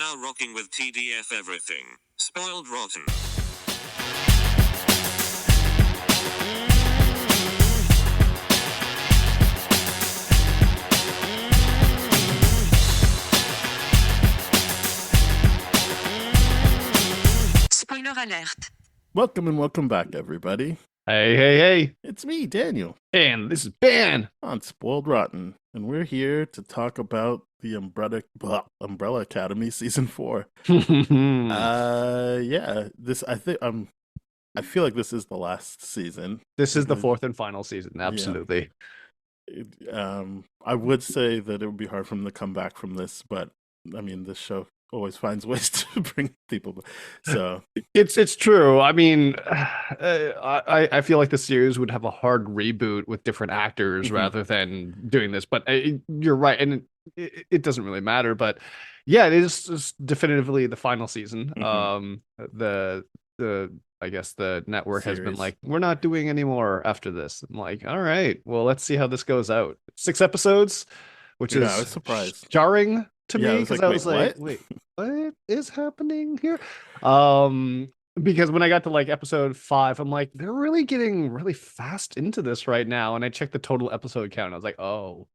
now rocking with TDF everything. Spoiled Rotten. Spoiler alert. Welcome and welcome back, everybody. Hey. It's me, Daniel, And this is Ben. on Spoiled Rotten, and we're here to talk about the Umbrella Academy Season 4. I feel like this is the last season. This is the fourth and final season, absolutely. I would say that it would be hard for them to come back from this, but I mean, this show always finds ways to bring people. So It's true. I mean, I feel like the series would have a hard reboot with different actors rather than doing this. But you're right, and it doesn't really matter. But yeah, it is definitively the final season. I guess the network has been Series. like, we're not doing any more after this. I'm like, all right, well, let's see how this goes out. 6 episodes, which Yeah, is I was surprised. jarring to Yeah, I me was because like, I was wait, like, wait, what is happening here? Because when I got to like episode 5, I'm like, they're really getting really fast into this right now. And I checked the total episode count. I was like, Oh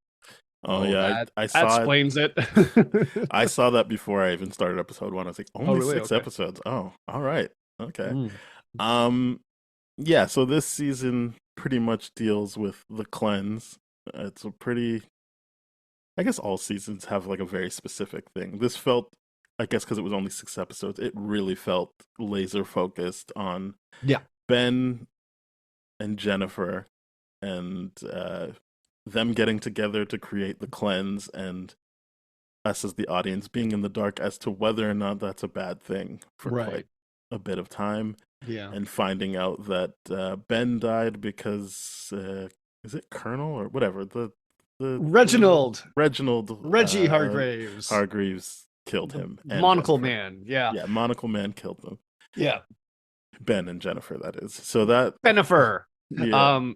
yeah, that, I that saw it. explains it. I saw that before I even started episode 1. I was like, only really? 6 Okay. episodes. Oh, all right, okay. Mm. Yeah, so this season pretty much deals with the cleanse. It's a pretty, I guess all seasons have like a very specific thing. This felt, I guess because it was only 6 episodes, it really felt laser focused on Yeah. Ben and Jennifer and them getting together to create the cleanse, and us as the audience being in the dark as to whether or not that's a bad thing for Right. quite a bit of time. Yeah. And finding out that Ben died because is it Colonel or whatever the Reginald. Reggie uh, Hargraves. Hargreaves killed him. and Monocle Jennifer. Man. Yeah. Yeah, Monocle Man killed them. Yeah. Ben and Jennifer, that is. So that Benifer. yeah,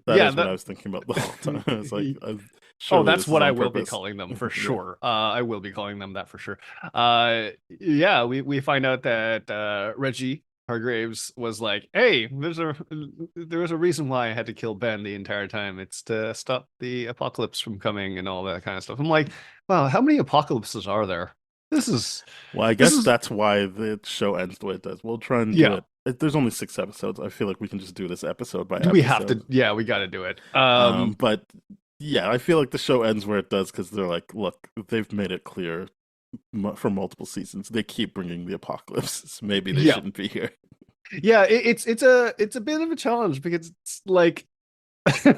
that yeah, is what I was thinking about the whole time. I was like, Oh, surely that's this what is I on will be purpose. calling them for Yeah. sure. I will be calling them that for sure. Yeah, we find out that Reggie Hargraves was like, "Hey, there was a reason why I had to kill Ben the entire time. It's to stop the apocalypse from coming and all that kind of stuff." I'm like, "Wow, how many apocalypses are there? This is Well, I guess that's why the show ends the way it does. We'll try and do Yeah. it. There's only 6 episodes. I feel like we can just do this episode by episode. we have to. Yeah, we got to do it." But yeah, I feel like the show ends where it does because they're like, look, they've made it clear for multiple seasons. They keep bringing the apocalypse. So maybe they Yeah. shouldn't be here. Yeah, it's a bit of a challenge because it's like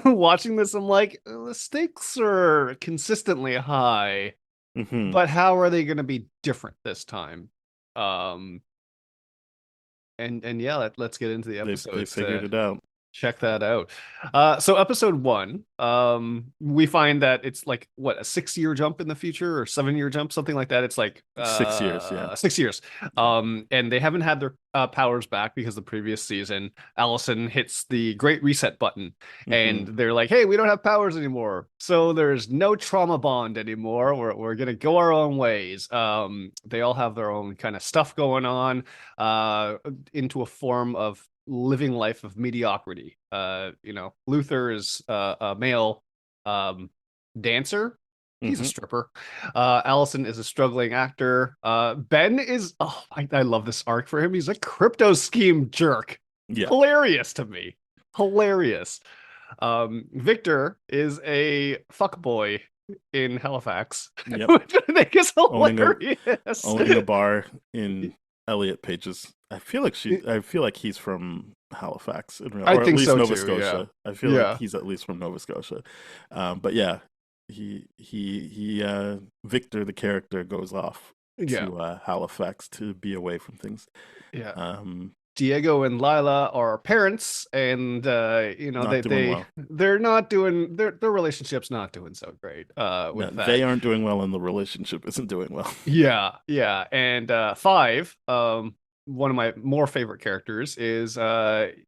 watching this, I'm like, the stakes are consistently high, Mhm. but how are they going to be different this time? And yeah, let's get into the They episode. figured it out. Check that out. So episode 1, we find that it's like what, a 6-year jump in the future or 7-year jump, something like that. It's like 6 years, yeah. 6 years. And they haven't had their powers back because the previous season, Allison hits the Great Reset button, and they're like, "Hey, we don't have powers anymore, so there's no trauma bond anymore. We're gonna go our own ways." They all have their own kind of stuff going on, into a form of living life of mediocrity. Luther is a male dancer. He's a stripper. Allison is a struggling actor. Ben is, I love this arc for him. He's a crypto scheme jerk. Yeah. Hilarious to me. Hilarious. Victor is a fuckboy in Halifax, Yep. which I think is Owning a- hilarious. Owning a bar in Elliot Page's. I feel like he's from Halifax in real, I or at think least so Nova too, Scotia. I feel Yeah. like he's at least from Nova Scotia. But yeah, he Victor the character goes off Yeah. to Halifax to be away from things. Yeah. Diego and Lila are parents, and Not doing well. they're not doing their relationship's not doing so great. With that. They aren't doing well, and the relationship isn't doing well. Yeah. And 5, one of my more favorite characters is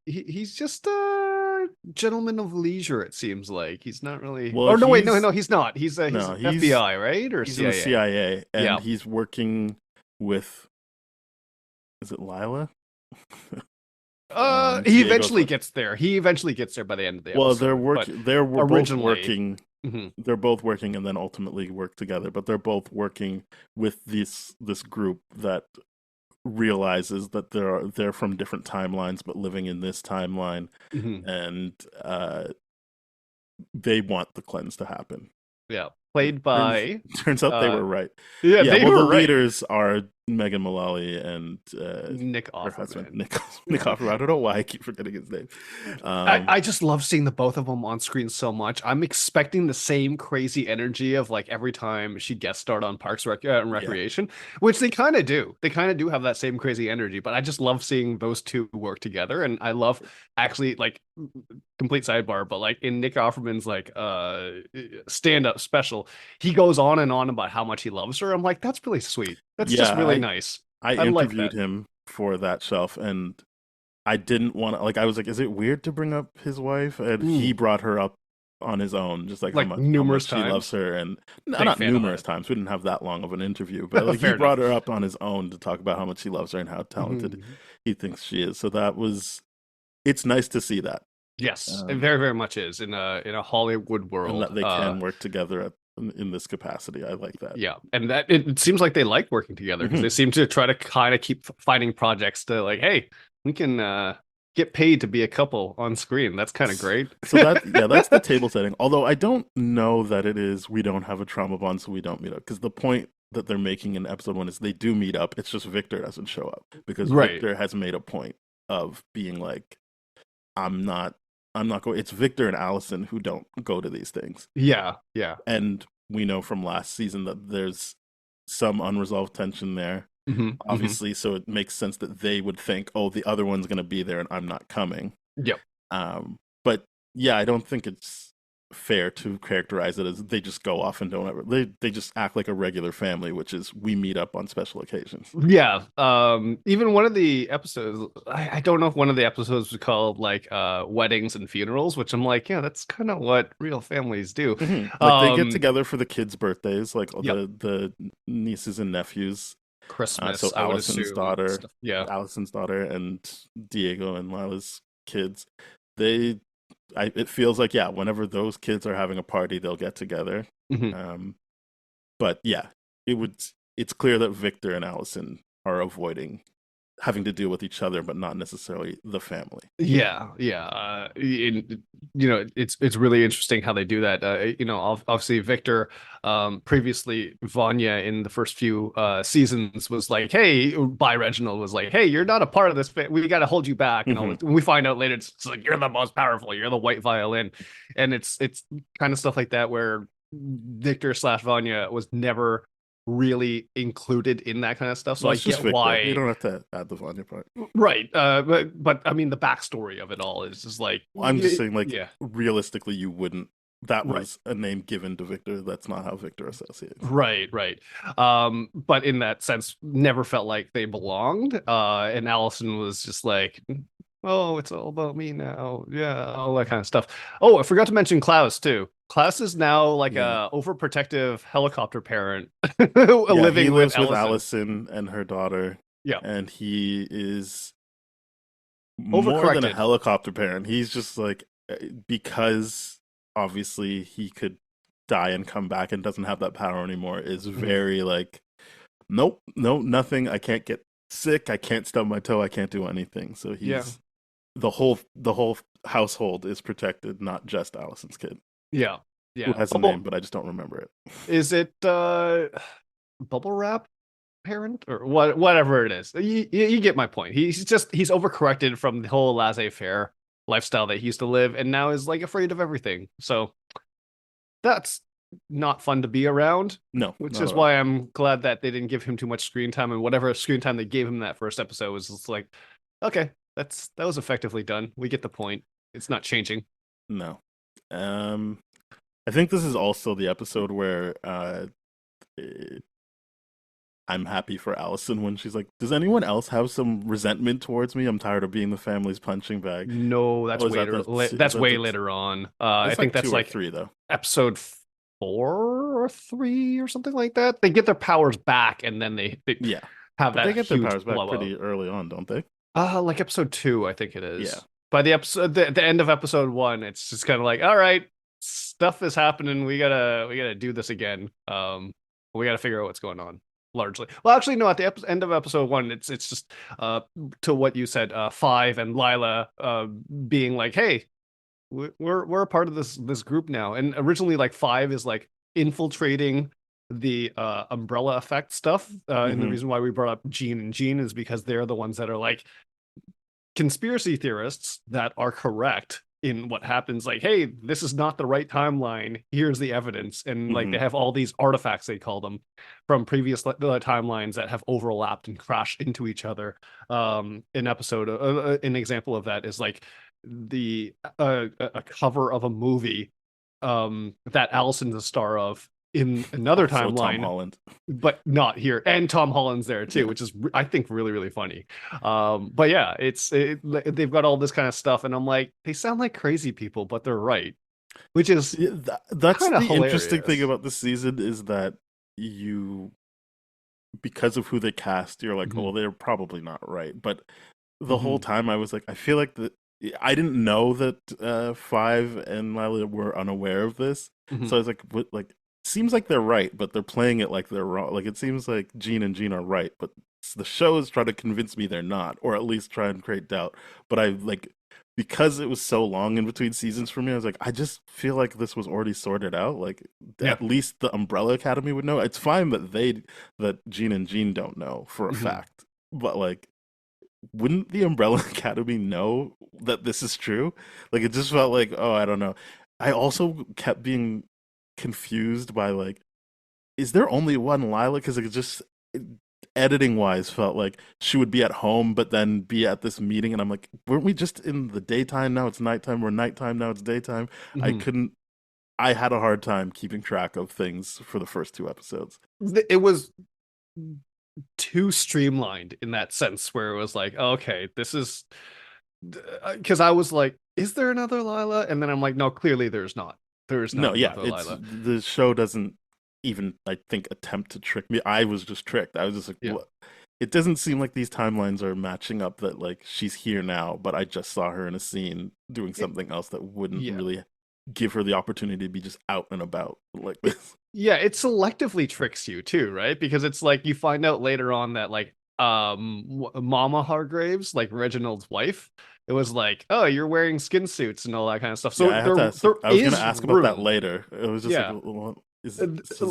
he's just a gentleman of leisure. It seems like he's not really. Well, oh no, wait, no, he's not. He's no, he's- FBI, right? Or He's CIA? in the CIA, and Yeah. he's working with, is it Lila? He Diego's eventually wife. gets there. He eventually gets there by the end of the Well, episode. but both originally- working. Mhm. They're both working, and then ultimately work together. But they're both working with this group that realizes that they're from different timelines, but living in this timeline, Mhm. and they want the cleanse to happen. Yeah, played by Turns out they were right. yeah, they well, were the right. leaders are Megan Mullally and Nick her husband, Offerman. Nick Offerman. I don't know why I keep forgetting his name. I just love seeing the both of them on screen so much. I'm expecting the same crazy energy of like every time she guest starred on Parks and Recreation, which they kind of do. They kind of do have that same crazy energy, but I just love seeing those two work together. And I love actually like complete sidebar, but like in Nick Offerman's like stand-up special, he goes on and on about how much he loves her. I'm like, that's really sweet. That's just really nice. I like interviewed that. him for that shelf, and I didn't want to, like, I was like, is it weird to bring up his wife? And he brought her up on his own, just like, Like how numerous much he loves times? her. And Big not fan of numerous that. times. We didn't have that long of an interview, but like, he Fair brought enough. her up on his own to talk about how much he loves her and how talented Mhm. he thinks she is. So it's nice to see that. Yes, it very, very much is in a Hollywood world. And that they can work together in this capacity. I like that. Yeah, and that it seems like they like working together because they seem to try to kind of keep finding projects to like, hey, we can get paid to be a couple on screen. That's kind of great. So that's the table setting. Although I don't know that it is we don't have a trauma bond, so we don't meet up. Because the point that they're making in episode 1 is they do meet up. It's just Victor doesn't show up because Right. Victor has made a point of being like, I'm not going. It's Victor and Allison who don't go to these things. Yeah. And we know from last season that there's some unresolved tension there, obviously. So it makes sense that they would think, oh, the other one's going to be there and I'm not coming. Yep. But yeah, I don't think it's fair to characterize it as they just go off and don't ever. They just act like a regular family, which is we meet up on special occasions. Yeah. Even one of the episodes, I don't know if one of the episodes was called like weddings and funerals, which I'm like, yeah, that's kind of what real families do. Like they get together for the kids' birthdays, like Yep. the nieces and nephews. Christmas. So I would Allison's assume, daughter, stuff. Yeah. Allison's daughter, and Diego and Lila's kids. It feels like, yeah, whenever those kids are having a party, they'll get together. But yeah, it's clear that Victor and Allison are avoiding having to deal with each other, but not necessarily the family. Yeah. It's really interesting how they do that. Obviously Victor, previously Vanya in the first few seasons was like, hey, by Reginald was like, hey, you're not a part of this. We got to hold you back. And all this. And we find out later, it's like, you're the most powerful. You're the white violin. And it's kind of stuff like that where Victor / Vanya was never really included in that kind of stuff. So I get why you don't have to add the Vanya part, right? But I mean, the backstory of it all is just like, I'm just saying, like, yeah, realistically, you wouldn't. That was a name given to Victor. That's not how Victor associates. Right. But in that sense, never felt like they belonged. And Allison was just like, oh, it's all about me now. Yeah, all that kind of stuff. Oh, I forgot to mention Klaus too. Klaus is now like a overprotective helicopter parent living he lives with with Allison and her daughter. Yeah. And he is more than a helicopter parent. He's just like, because obviously he could die and come back and doesn't have that power anymore, is very like, nope, nothing. I can't get sick. I can't stub my toe. I can't do anything. So he's the whole household is protected, not just Allison's kid. Yeah. Who has a name, but I just don't remember it. Is it Bubble Wrap parent or whatever it is? You get my point. He's overcorrected from the whole laissez-faire lifestyle that he used to live, and now is like afraid of everything. So that's not fun to be around. No, which is why I'm glad that they didn't give him too much screen time, and whatever screen time they gave him in that first episode was just like, okay, that was effectively done. We get the point. It's not changing. No. I think this is also the episode where I'm happy for Allison when she's like, does anyone else have some resentment towards me? I'm tired of being the family's punching bag. No, that's way later on. I think that's like 3 though. Episode 4 or 3 or something like that. They get their powers back and then they have But they that get their huge powers back blowout. pretty early on, don't they? Like episode 2, I think it Yeah. is. By the episode, the end of episode 1, it's just kind of like, all right, stuff is happening. We gotta do this again. We gotta figure out what's going on. Largely, well, actually, no. At the end of episode 1, it's just to what you said, Five and Lila being like, hey, we're a part of this group now. And originally, like, Five is like infiltrating the umbrella effect stuff. And the Mhm. reason why we brought up Jean and Jean is because they're the ones that are like conspiracy theorists that are correct in what happens. Like, hey, this is not the right timeline, here's the evidence. And like they Mhm. have all these artifacts, they call them, from previous timelines that have overlapped and crashed into each other. An example of that is like the a cover of a movie that Allison's the star of in another Also Tom timeline, Holland. but not here. And Tom Holland's there too, Yeah. which is I think really really funny. But yeah, they've got all this kind of stuff, and I'm like, they sound like crazy people, but they're right, which is Yeah, that's kind of the interesting thing hilarious. about this season is that you, because of who they cast, you're like, oh, Mhm. they're probably not right. But the whole Mhm. time I was like, I feel like I didn't know that Five and Lila were unaware of this. Mhm. So I was like, what, like, seems like they're right, but they're playing it like they're wrong. Like, it seems like Gene and Gene are right, but the show is trying to convince me they're not, or at least try and create doubt. But I like, because it was so long in between seasons for me, I was like, I just feel like this was already sorted out. Like, Yeah. at least the Umbrella Academy would know. It's fine that Gene and Gene don't know for a Mhm. fact, but like, wouldn't the Umbrella Academy know that this is true? Like, it just felt like, oh, I don't know. I also kept being confused by like, is there only one Lila? Because it just, editing wise, felt like she would be at home but then be at this meeting, and I'm like, weren't we just in the daytime? Now it's nighttime. We're nighttime. Now it's daytime. I Mhm. couldn't. I had a hard time keeping track of things for the first two episodes. It was too streamlined in that sense, where it was like, okay, this is because I was like, is there another Lila? And then I'm like, no, clearly there's not. There is No, not yeah, another it's Lila. the show doesn't even, I think, attempt to trick me. I was just tricked. I was just like, Yeah. what? It doesn't seem like these timelines are matching up. That like she's here now, but I just saw her in a scene doing something else that wouldn't Yeah. really give her the opportunity to be just out and about like this. Yeah, it selectively tricks you too, right? Because it's like you find out later on that like Mama Hargraves, like Reginald's wife, it was like, oh, you're wearing skin suits and all that kind of stuff. Yeah, So I have to ask. there I was gonna is ask about that room. later. It was just like, Yeah. is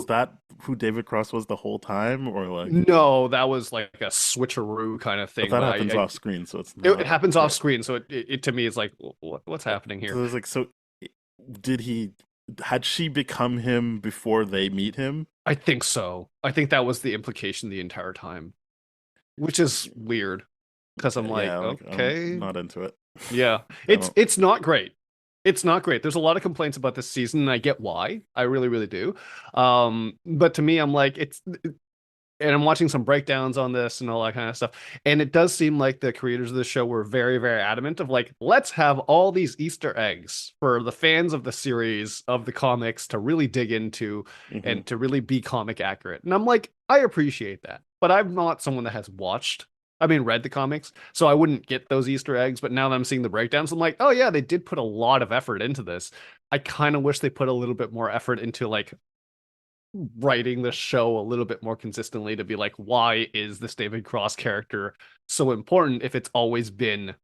that who David Cross was the whole time, or like? No, that was like a switcheroo kind of But thing. that But happens off screen, so it's it not happens off right. screen, so it to me is like, what's happening So here? it was like, so did he? Had she become him before they meet him? I think so. I think that was the implication the entire time, which is weird because I'm like, Yeah, like I'm okay, not into it. yeah, I don't. it's not great. It's not great. There's a lot of complaints about this season, and I get why. I really, really do. But to me, I'm like, and I'm watching some breakdowns on this and all that kind of stuff. And it does seem like the creators of the show were very, very adamant of like, let's have all these Easter eggs for the fans of the series, of the comics, to really dig into Mhm. and to really be comic accurate. And I'm like, I appreciate that, but I'm not someone that has read the comics, so I wouldn't get those Easter eggs. But now that I'm seeing the breakdowns, I'm like, oh yeah, they did put a lot of effort into this. I kind of wish they put a little bit more effort into like writing the show a little bit more consistently, to be like, why is this David Cross character so important if it's always been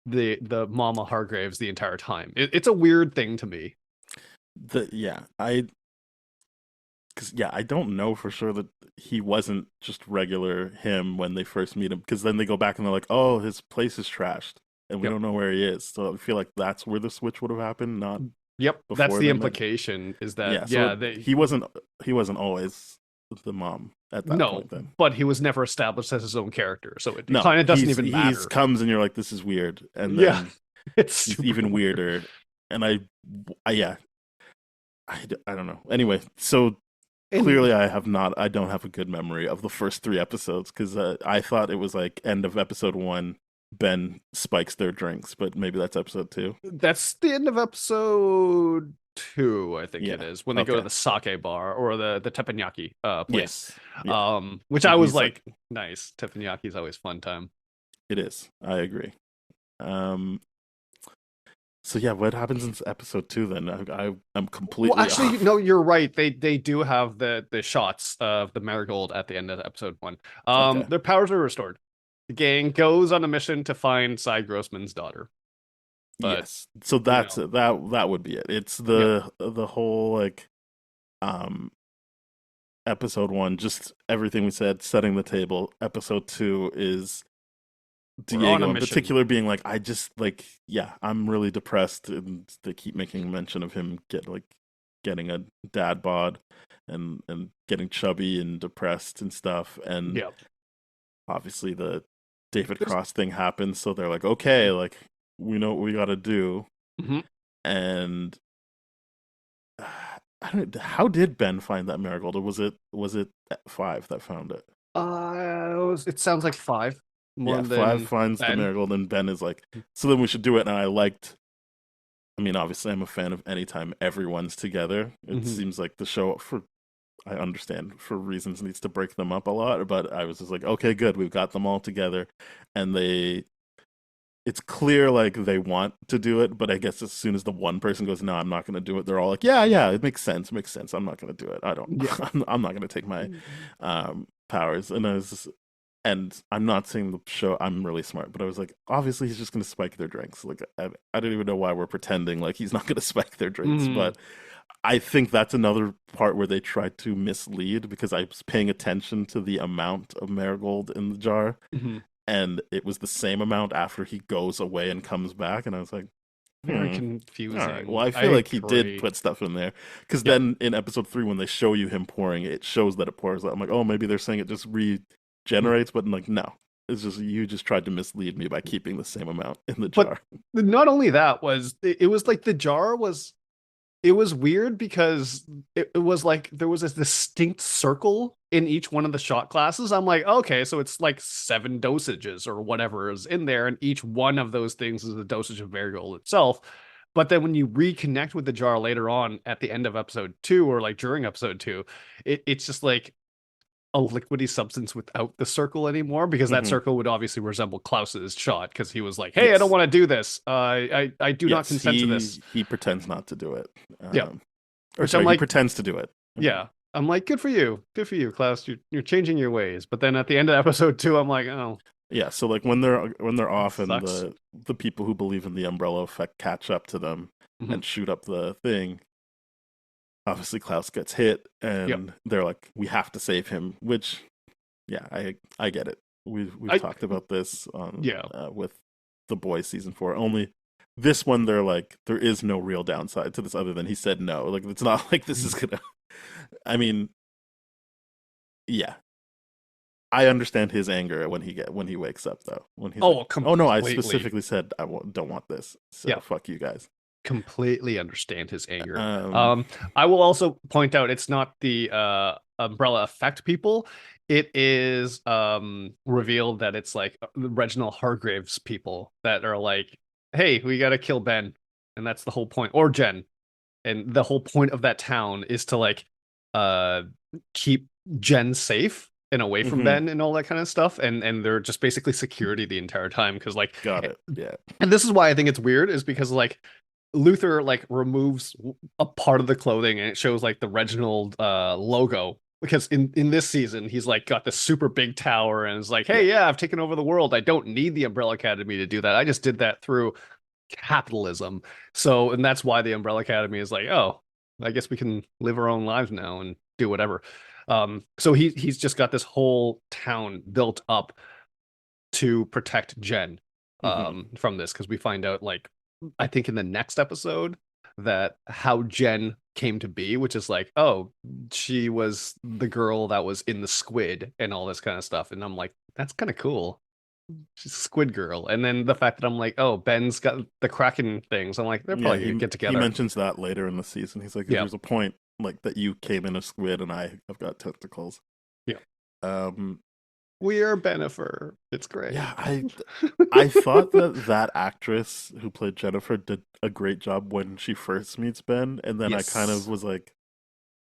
the Mama Hargraves the entire time? It's a weird thing to me. Yeah, because yeah, I don't know for sure that he wasn't just regular him when they first meet him. Because then they go back and they're like, oh, his place is trashed, and we Yep. don't know where he is. So I feel like that's where the switch would have happened, not Yep, that's before the they met. implication, is Yeah, that so he wasn't always the mom at that no, point. Then but he was never established as his own character, so it no, kind of doesn't he's even matter. comes and you're like, this is weird, and Yeah, then it's he's super even weird. weirder. And yeah, I don't know. Anyway, so And clearly I don't have a good memory of the first three episodes, because I thought it was like end of episode 1, Ben spikes their drinks, but maybe that's episode 2. that's the end of episode 2, I think it Yeah. is, when they go to Okay. the sake bar or the teppanyaki place. Yes. Yeah. Which And I was he's like, nice. Teppanyaki is always fun time. it is. I agree. Um. So yeah, what happens in episode 2 then? I'm completely Well, actually, off. no, you're right. They do have the shots of the marigold at the end of episode 1. Okay. Their powers are restored. The gang goes on a mission to find Cy Grossman's daughter. But Yes. So you that's know, that would be it. It's yeah, the whole like um episode 1, just everything we said, setting the table. Episode 2 is we're on a Diego in mission. particular being like, I just like, yeah, I'm really depressed, and they keep making mention of him getting a dad bod and getting chubby and depressed and stuff. And Yeah. obviously the David There's Cross thing happens, so they're like, okay, like we know what we got to do. Mhm. And I don't. How did Ben find that marigold? Or was it Five that found it? It sounds like 5 more Yeah, Five than finds the 10. marigold, and Ben is like, so then we should do it. And I liked. I mean, obviously, I'm a fan of anytime everyone's together. It Mhm. seems like the show, for I understand for reasons, needs to break them up a lot. But I was just like, okay, good, we've got them all together, and it's clear like they want to do it, but I guess as soon as the one person goes, no, I'm not going to do it, they're all like, yeah, it makes sense, I'm not going to do it. I don't, Yeah. I'm not going to take my powers. And and I'm not saying the show I'm really smart, but I was like, obviously he's just going to spike their drinks. Like I don't even know why we're pretending like he's not going to spike their drinks, Mhm. but I think that's another part where they tried to mislead, because I was paying attention to the amount of marigold in the jar, Mhm. and it was the same amount after he goes away and comes back, and I was like, Very all right, well, confusing. I I feel like he did agree. put stuff in there, because Yep. then in episode 3 when they show you him pouring, it shows that it pours out. I'm like, oh, maybe they're saying it just Mhm. regenerates, but like, no, it's just you just tried to mislead me by keeping the same amount in the But jar. not only that was it was like the jar was it was weird because it was like there was a distinct circle in each one of the shot classes. I'm like, okay, so it's like 7 dosages or whatever is in there, and each one of those things is a dosage of variable itself. But then when you reconnect with the jar later on at the end of episode 2 or like during episode 2, it's just like a liquidy substance without the circle anymore, because that Hmm. circle would obviously resemble Klaus's shot because he was like, "Hey, I don't Yes, want to do this. I do not yes, consent to this." he pretends not to do it, Yeah, or which I'm sorry, he like, pretends to do it. yeah, I'm like, good for you, Klaus. You're changing your ways. But then at the end of episode 2, I'm like, oh, Yeah, so like when they're off and sucks. the people who believe in the umbrella effect catch up to them Mhm. and shoot up the thing, obviously Klaus gets hit, Yep. and they're like, we have to save him, which yeah, I get it. We've I talked about this on Yeah. with The Boys season 4. Only this one they're like, there is no real downside to this other than he said no. Like it's not like this is gonna I mean, yeah, I understand his anger when he wakes up though. When he's like, Oh, "Oh no, I completely. specifically said don't want this. So Yeah. fuck you guys." Completely understand his anger. Um, I will also point out it's not the umbrella effect people. It is revealed that it's like the Reginald Hargraves people that are like, hey, we gotta kill Ben. And that's the whole point. Or Jen. And the whole point of that town is to like uh keep Jen safe and away from mhm, Ben and all that kind of stuff. And they're just basically security the entire time. Because like, got it. Yeah. and this is why I think it's weird, is because like Luther like removes a part of the clothing and it shows like the Reginald logo, because in this season he's like got this super big tower and is like, Yeah. hey, yeah, I've taken over the world. I don't need the Umbrella Academy to do that. I just did that through capitalism. So, and that's why the Umbrella Academy is like, oh, I guess we can live our own lives now and do whatever. So he's just got this whole town built up to protect Jen Mhm. from this, because we find out like I think in the next episode that how Jen came to be, which is like, oh, she was the girl that was in the squid and all this kind of stuff. And I'm like, that's kind of cool. She's a squid girl. And then the fact that I'm like, oh, Ben's got the Kraken things. I'm like, they're Yeah, probably gonna get he together. mentions that later in the season. He's like, Yeah. there's a point like that you came in a squid and I've got tentacles. Yeah. Um We are Bennifer. It's great. Yeah, I thought that actress who played Jennifer did a great job when she first meets Ben, and then I kind of Yes. was like,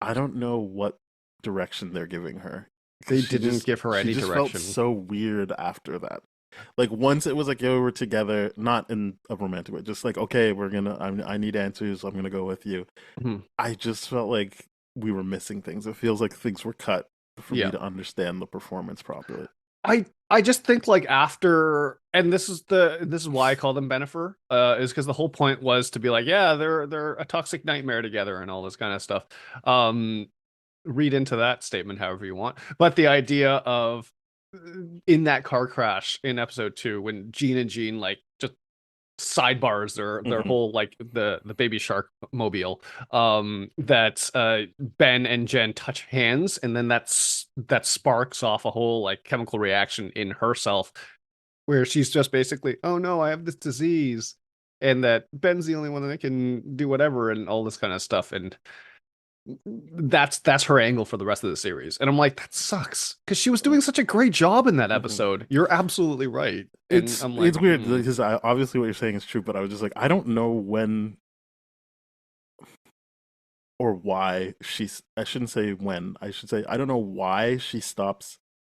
I don't know what direction they're giving her. 'Cause They didn't give her she any just felt direction. so weird after that. Like once it was like, yo, we're together, not in a romantic way, just like, okay, I need answers, I'm gonna go with you. Mhm. I just felt like we were missing things. It feels like things were cut for me Yeah. to understand the performance properly. I just think like after, and this is why I call them Bennifer, is because the whole point was to be like, yeah, they're a toxic nightmare together and all this kind of stuff. Um, Read into that statement however you want. But the idea of in that car crash in episode 2, when Gene and Jean like just sidebars their Mhm. whole like the baby shark mobile, that Ben and Jen touch hands, and then that sparks off a whole like chemical reaction in herself where she's just basically, oh no, I have this disease, and that Ben's the only one that can do whatever and all this kind of stuff. And that's her angle for the rest of the series. And I'm like, that sucks because she was doing such a great job in that Mhm. episode. You're absolutely right. And I'm like, It's weird because obviously what you're saying is true, but I was just like, I don't know when or why I shouldn't say when, I should say I don't know why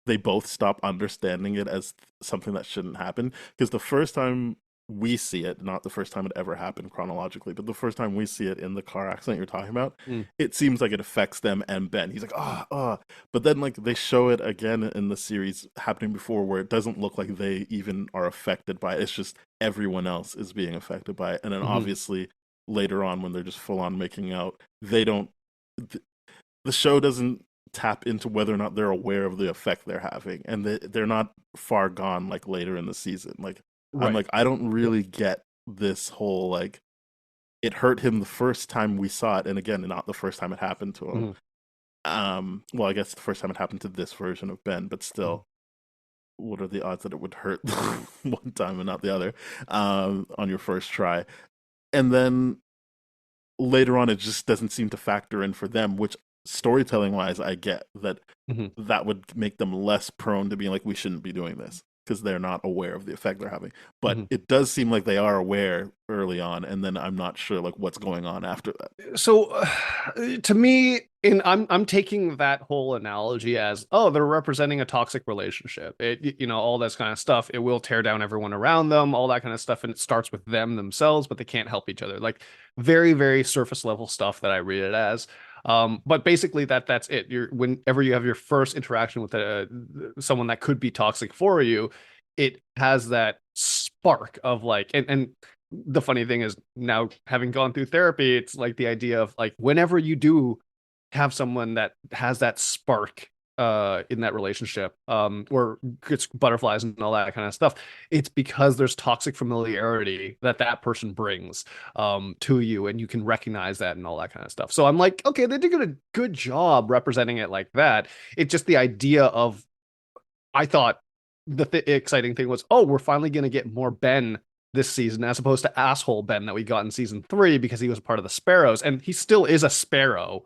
they both stop understanding it as something that shouldn't happen, because the first time we see it, not the first time it ever happened chronologically, but the first time we see it in the car accident you're talking about, mm, it seems like it affects them and Ben. He's like, but then like they show it again in the series happening before, where it doesn't look like they even are affected by it. It's just everyone else is being affected by it. And then mhm. obviously later on, when they're just full on making out, they don't the show doesn't tap into whether or not they're aware of the effect they're having, and they're not far gone like later in the season. Like I'm Right. like, I don't really get this whole like, it hurt him the first time we saw it, and again, not the first time it happened to him. Mhm. Well, I guess the first time it happened to this version of Ben, but Mhm. still, what are the odds that it would hurt one time and not the other, on your first try? And then later on, it just doesn't seem to factor in for them, which storytelling wise, I get that Mhm. that would make them less prone to being like, we shouldn't be doing this, because they're not aware of the effect they're having. But Mhm. it does seem like they are aware early on, and then I'm not sure like what's going on after that. So to me, I'm taking that whole analogy as, oh, they're representing a toxic relationship. All this kind of stuff. It will tear down everyone around them, all that kind of stuff, and it starts with them themselves, but they can't help each other. Like very, very surface level stuff that I read it as. But basically that's it. Whenever you have your first interaction with someone that could be toxic for you, it has that spark of like, and the funny thing is, now having gone through therapy, it's like the idea of like whenever you do have someone that has that spark in that relationship, or gets butterflies and all that kind of stuff, it's because there's toxic familiarity that person brings to you, and you can recognize that and all that kind of stuff. So I'm like, okay, they did a good job representing it like that. It's just the idea of, I thought the exciting thing was, oh, we're finally going to get more Ben this season, as opposed to asshole Ben that we got in season 3, because he was a part of the Sparrows, and he still is a Sparrow,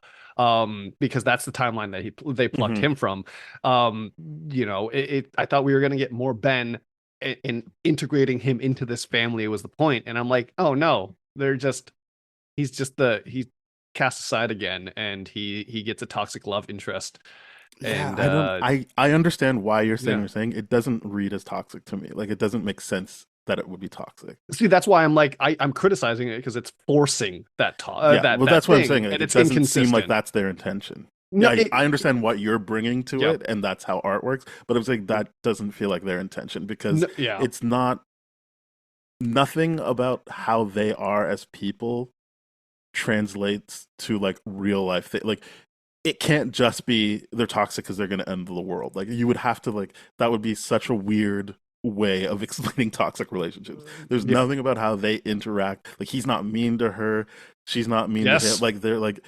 because that's the timeline that they plucked Mm-hmm. him from. Um, I thought we were going to get more Ben, and integrating him into this family was the point, and I'm like, oh no, he's cast aside again, and he gets a toxic love interest, Yeah, and I don't. I understand why you're saying yeah. you're saying it doesn't read as toxic to me. Like it doesn't make sense that it would be toxic. See, that's why I'm like, I'm criticizing it because it's forcing Yeah, that well, that that's what I'm thing, saying. Like, and it it's doesn't seem like inconsistent. that's their intention. No, Yeah, I understand what you're bringing to yep, it, and that's how art works. But I'm saying that doesn't feel like their intention, because no, yeah, it's not, nothing about how they are as people translates to like real life like it can't just be they're toxic because they're going to end the world. Like you would have to like, that would be such a weird way of explaining toxic relationships. There's yeah, nothing about how they interact. Like he's not mean to her, she's not mean to him. yes, Like they're like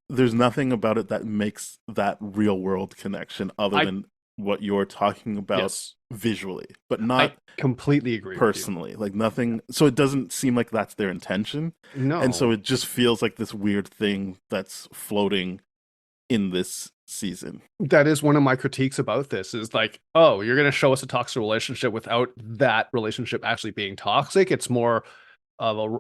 there's nothing about it that makes that real world connection other I than what you're talking about yes, visually, but I not completely agree with you. personally. Like nothing, so it doesn't seem like that's their intention, and so No, it just feels like this weird thing that's floating in this season. That is one of my critiques about this is like, oh, you're going to show us a toxic relationship without that relationship actually being toxic. It's more of a,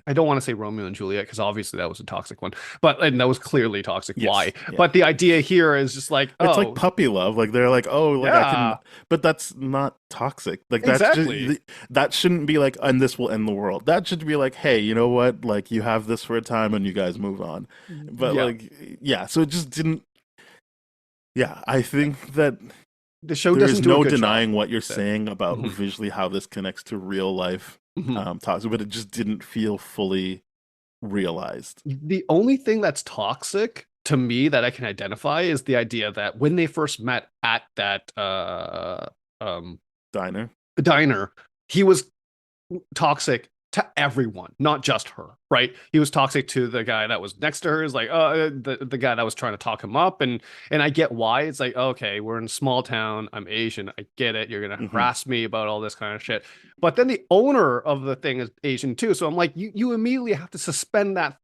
I don't want to say Romeo and Juliet because obviously that was a toxic one, and that was clearly toxic. Yes, Why? yeah. But the idea here is just like, It's oh, like puppy love. Like they're like, oh, like I can, yeah, but that's not toxic. Like that's exactly. just that shouldn't be like, and this will end the world. That should be like, hey, you know what? Like you have this for a time, and you guys move on. But Yeah. like, yeah. So it just didn't. Yeah, I think that The show there is doesn't do a no good job. denying what you're saying about Mhm. visually how this connects to real life Mhm. toxic, but it just didn't feel fully realized. The only thing that's toxic to me that I can identify is the idea that when they first met at that um Diner. diner, he was toxic to everyone, not just her, right? He was toxic to the guy that was next to her, is like the guy that was trying to talk him up, and I get why. It's like, okay, we're in a small town, I'm Asian, I get it, you're gonna Mhm. harass me about all this kind of shit. But then the owner of the thing is Asian too, so I'm like, you immediately have to suspend that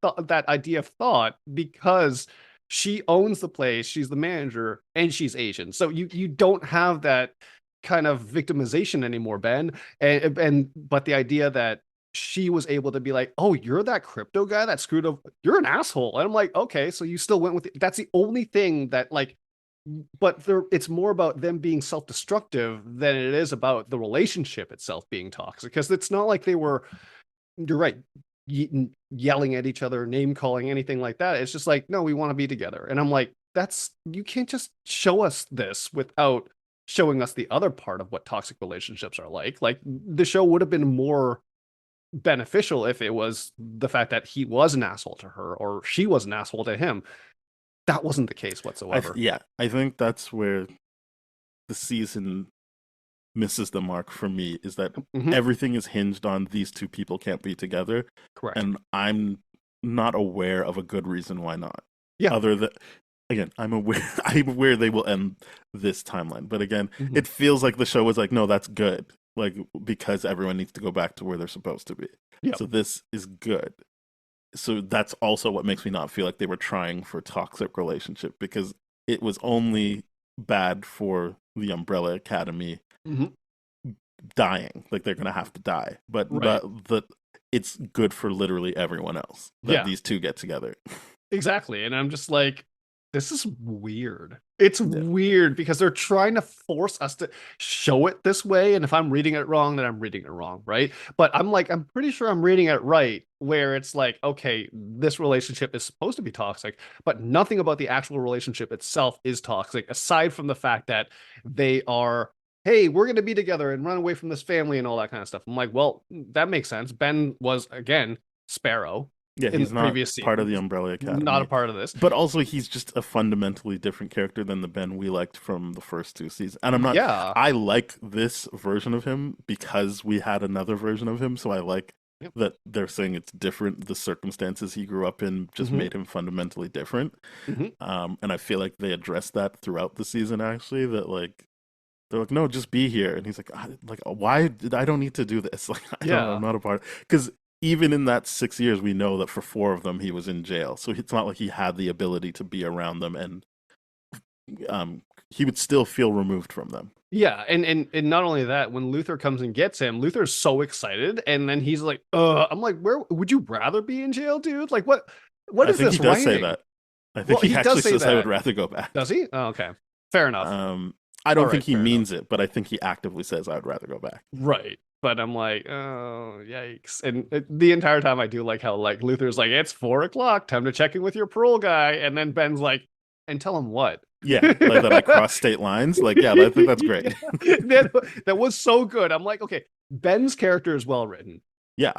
idea of thought because she owns the place, she's the manager, and she's Asian, so you don't have that kind of victimization anymore, Ben. And but the idea that she was able to be like, oh, you're that crypto guy that screwed up, you're an asshole. And I'm like, okay, so you still went with it. That's the only thing that like, but it's more about them being self-destructive than it is about the relationship itself being toxic. Because it's not like they were, you're right, yelling at each other, name calling, anything like that. It's just like, no, we want to be together. And I'm like, you can't just show us this without showing us the other part of what toxic relationships are like. Like the show would have been more beneficial if it was the fact that he was an asshole to her or she was an asshole to him. That wasn't the case whatsoever. Yeah, I think that's where the season misses the mark for me, is that Mhm. everything is hinged on these two people can't be together, Correct. and I'm not aware of a good reason why not. Yeah. Other than, again, I'm aware they will end this timeline, but again, Mhm. it feels like the show was like, no, that's good, like because everyone needs to go back to where they're supposed to be. Yep. So this is good. So that's also what makes me not feel like they were trying for a toxic relationship, because it was only bad for the Umbrella Academy Mhm. dying. Like they're gonna have to die. But Right. it's good for literally everyone else that Yeah. these two get together. Exactly. And I'm just like, this is weird. It's weird because they're trying to force us to show it this way. And if I'm reading it wrong, then I'm reading it wrong, right? But I'm like, I'm pretty sure I'm reading it right, where it's like, okay, this relationship is supposed to be toxic, but nothing about the actual relationship itself is toxic, aside from the fact that they are, hey, we're going to be together and run away from this family and all that kind of stuff. I'm like, well, that makes sense. Ben was, again, Sparrow. Yeah, In he's the not previous part of the seasons. Umbrella Academy. Not a part of this. But also, he's just a fundamentally different character than the Ben we liked from the first two seasons. And I'm not. Yeah. I like this version of him because we had another version of him. So I like that they're saying it's different. The circumstances he grew up in just Mhm. made him fundamentally different. Mhm. And I feel like they addressed that throughout the season. Actually, that like they're like, no, just be here, and he's like, why did I don't need to do this? Like, I don't know, I'm not a part, because even in that 6 years, we know that for 4 of them he was in jail, so it's not like he had the ability to be around them, and he would still feel removed from them. Yeah, and not only that, when Luther comes and gets him, Luther's so excited, and then he's like, I'm like, where would you rather be in jail, dude? Like, what I is think this he does writing? say that. I think Well, he does actually say says, I would that. rather go back. Does he? Oh, okay, fair enough. I don't All think right, he fair means it, but I think he actively says, I would rather go back. Right. But I'm like, oh, yikes. And the entire time I do like how like Luther's like, it's 4 o'clock, time to check in with your parole guy. And then Ben's like, and tell him what? Yeah, like that I cross state lines. Like, yeah, I think that's great. That was so good. I'm like, okay, Ben's character is well written. Yeah,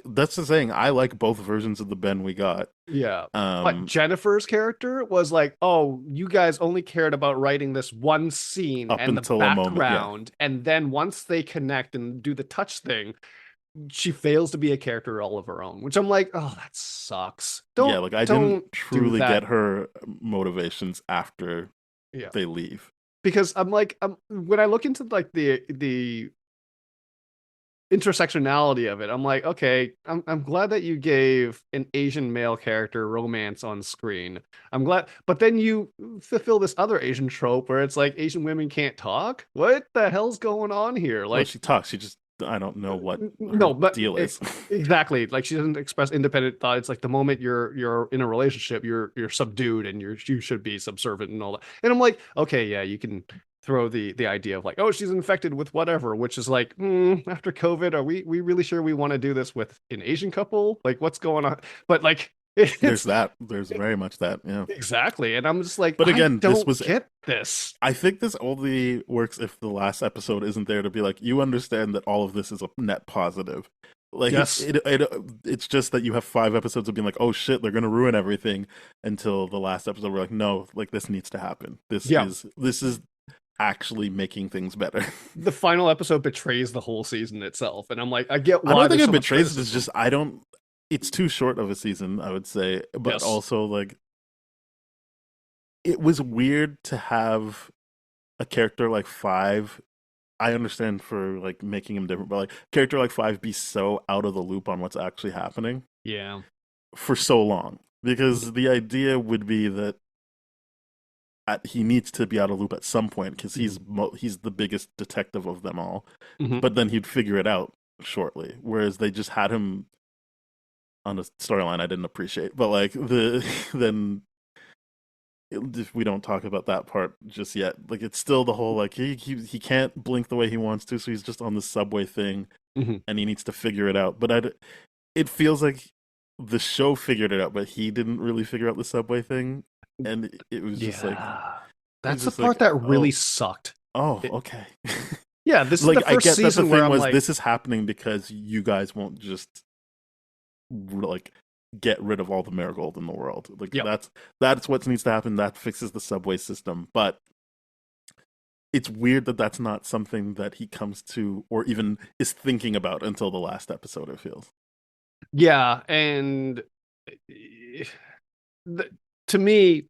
that's the saying. I like both versions of the Ben we got. Yeah. But Jennifer's character was like, oh, you guys only cared about writing this one scene up and until the a moment, background. And then once they connect and do the touch thing, she fails to be a character all of her own, which I'm like, oh, that sucks. I didn't truly get her motivations after they leave. Because I'm like, when I look into like the intersectionality of it. I'm like, okay, I'm glad that you gave an Asian male character romance on screen. I'm glad, but then you fulfill this other Asian trope where it's like Asian women can't talk. What the hell's going on here? Well, Like, she talks. She just I don't know what her no, but deal is. exactly. Like she doesn't express independent thought. It's like the moment you're in a relationship, you're subdued and you should be subservient and all that. And I'm like, okay, yeah, you can throw the idea of like, oh, she's infected with whatever, which is like, after COVID, are we really sure we want to do this with an Asian couple? Like, what's going on? But like, There's it's that. There's very much that. Yeah. exactly. And I'm just like, But again, I this don't was get this. I think this only works if the last episode isn't there to be like, you understand that all of this is a net positive. Like, Yes. it's just that you have 5 episodes of being like, oh shit, they're gonna ruin everything, until the last episode. We're like, no, like this needs to happen. Yeah. This is actually making things better. The final episode betrays the whole season itself, and I'm like, I get why I don't think there's it so much betrays it. It's criticism. just I don't. It's too short of a season, I would say, but Yes. also like it was weird to have a character like Five. I understand for like making him different, but like character like Five be so out of the loop on what's actually happening Yeah. for so long, because the idea would be that he needs to be out of loop at some point because he's the biggest detective of them all, Mhm. but then he'd figure it out shortly. Whereas they just had him on a storyline I didn't appreciate, but like then if we don't talk about that part just yet, like it's still the whole like he can't blink the way he wants to, so he's just on the subway thing, Mhm. and he needs to figure it out. But it feels like the show figured it out, but he didn't really figure out the subway thing, and it was just like That's the just part like, that really oh. sucked. oh It- okay. Yeah, this is Like the I first get that the season where thing I'm was like, this is happening because you guys won't just like get rid of all the marigold in the world. Like Yep. that's what needs to happen. That fixes the subway system. But it's weird that that's not something that he comes to or even is thinking about until the last episode, it feels. yeah, and to me,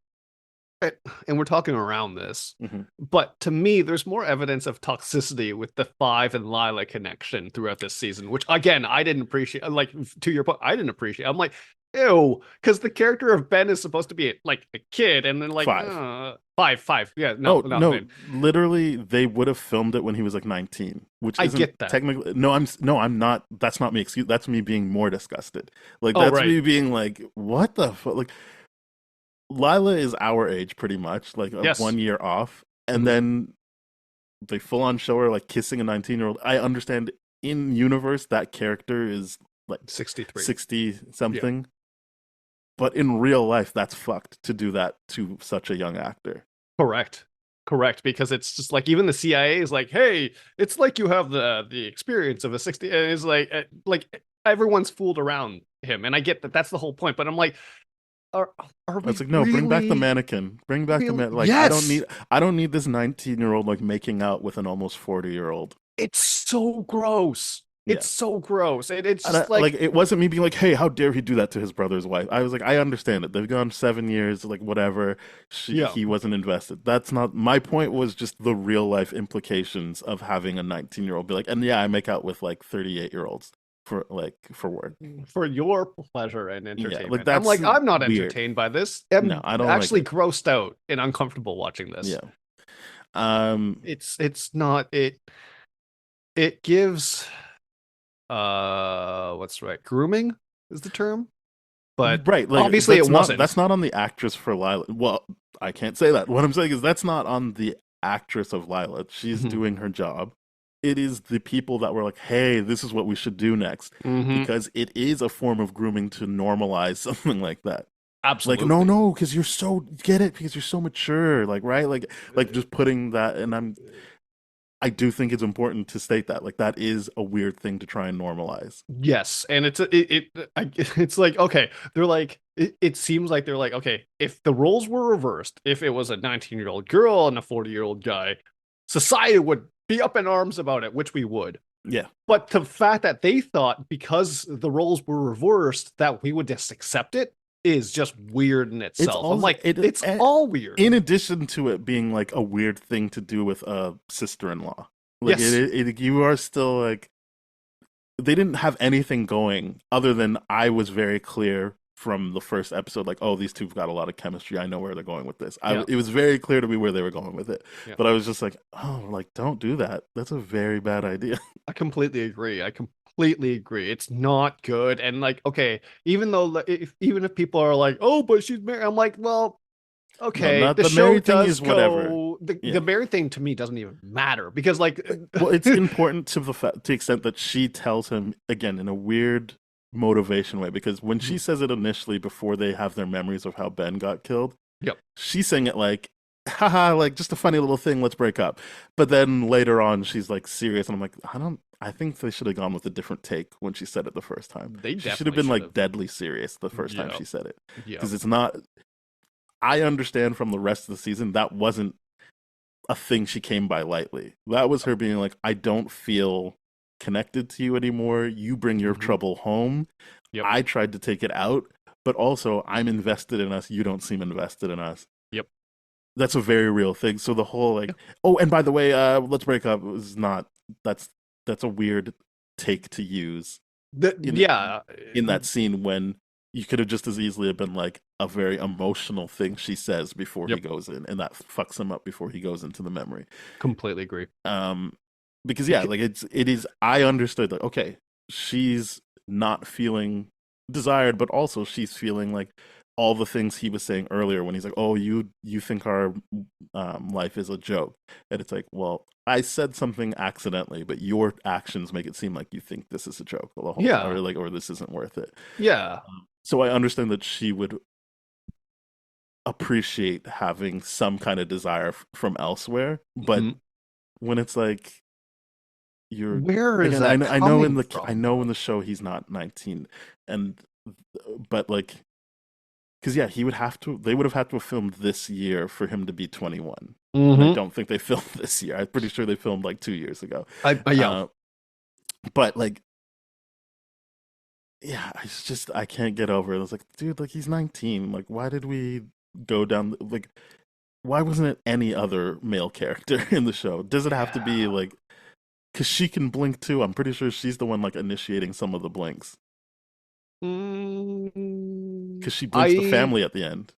and we're talking around this, Mhm. but to me, there's more evidence of toxicity with the Five and Lila connection throughout this season, which again, I didn't appreciate. Like, to your point, I didn't appreciate. I'm like, ew, because the character of Ben is supposed to be like a kid, and then like five. Yeah, no, Oh not no! Ben. Literally, they would have filmed it when he was like 19, which I isn't get that. technically. No, I'm not. That's not me. Excuse. That's me being more disgusted. Like Oh, that's right. me being like, what the fuck? Like, Lila is our age, pretty much, like Yes. 1 year off, and Mhm. then they full on show her like kissing a 19-year-old. I understand in universe that character is like 63. 60 something, but in real life, that's fucked to do that to such a young actor. Correct. Because it's just like even the CIA is like, hey, it's like you have the experience of a 60, and it's like everyone's fooled around him, and I get that that's the whole point, but I'm like, are we It's like, no, bring back the really- mannequin. Bring back the really- man. Like Yes! I don't need this 19-year-old like making out with an almost 40-year-old. It's so gross. Yeah. It's so gross. It's And just like it wasn't me being like, hey, how dare he do that to his brother's wife? I was like, I understand it. They've gone 7 years, like whatever. Yeah. He wasn't invested. That's not my point. Was just the real life implications of having a 19-year-old be like, and yeah, I make out with like 38-year-olds for work. for your pleasure and entertainment. I'm that's like, I'm not weird. entertained by this. I'm No, I don't like actually it. grossed out and uncomfortable watching this. Yeah. It's not it gives what's right, grooming is the term, but right, like, obviously it wasn't. That's not on the actress for Lila. Well, I can't say that. What I'm saying is that's not on the actress of Lila. She's Mhm. doing her job. It is the people that were like, hey, this is what we should do next, Mhm. because it is a form of grooming to normalize something like that. Absolutely. Like, no, because you're so get it because you're so mature, like, right, like just putting that. And I do think it's important to state that, like, that is a weird thing to try and normalize. Yes, and it's like, okay, they're like, it seems like they're like, okay, if the roles were reversed, if it was a 19-year-old girl and a 40-year-old guy, society would be up in arms about it, which we would. Yeah. But the fact that they thought because the roles were reversed that we would just accept it is just weird in itself. also- I'm like, it- it's and- all weird. In addition to it being like a weird thing to do with a sister-in-law, like Yes. you are still like they didn't have anything going other than I was very clear from the first episode, like, oh, these two've got a lot of chemistry. I know where they're going with this. Yeah. It was very clear to me where they were going with it. Yeah. But I was just like, oh, like, don't do that. That's a very bad idea. I completely agree. I completely agree. It's not good. And like, okay, even though even if people are like, oh, but she's married, I'm like, well, okay, not the the show married thing does is whatever. go. Yeah. The married thing to me doesn't even matter because like, Well, it's important to to the extent that she tells him again in a weird motivation way, because when she says it initially before they have their memories of how Ben got killed, Yep. she's saying it like, haha, like just a funny little thing, let's break up. But then later on she's like serious, and I'm like, I think they should have gone with a different take when she said it the first time. They She should have definitely been like should've. deadly serious the first time Yeah. she said it. Yeah. Because it's not, I understand from the rest of the season that wasn't a thing she came by lightly. That was her being like, I don't feel connected to you anymore. You bring your Mhm. trouble home. Yep. I tried to take it out, but also I'm invested in us. You don't seem invested in us. Yep. That's a very real thing. So the whole like, oh, and by the way, let's break up is not, that's a weird take to use in that scene when you could have just as easily have been like a very emotional thing she says before he Yep. goes in, and that fucks him up before he goes into the memory. Completely agree. Because yeah, like it is. I understood like, okay, she's not feeling desired, but also she's feeling like all the things he was saying earlier when he's like, oh, you think our life is a joke, and it's like, well, I said something accidentally, but your actions make it seem like you think this is a joke the whole Yeah. time, or like, or this isn't worth it. Yeah. So I understand that she would appreciate having some kind of desire from elsewhere, but Mhm. when it's like you're Where is again, that I know in coming the from, I know in though? the show he's not 19, and but like, because yeah, he would have to. They would have had to have filmed this year for him to be 21, and I Mhm. don't think they filmed this year. I'm pretty sure they filmed like 2 years ago. Yeah. But like, yeah, it's just I can't get over it. I was like, dude, like he's 19. Like, why did we go down like? Why wasn't it any other male character in the show? Does it have to be like? Because she can blink too. I'm pretty sure she's the one like initiating some of the blinks. Because she blinks the family at the end.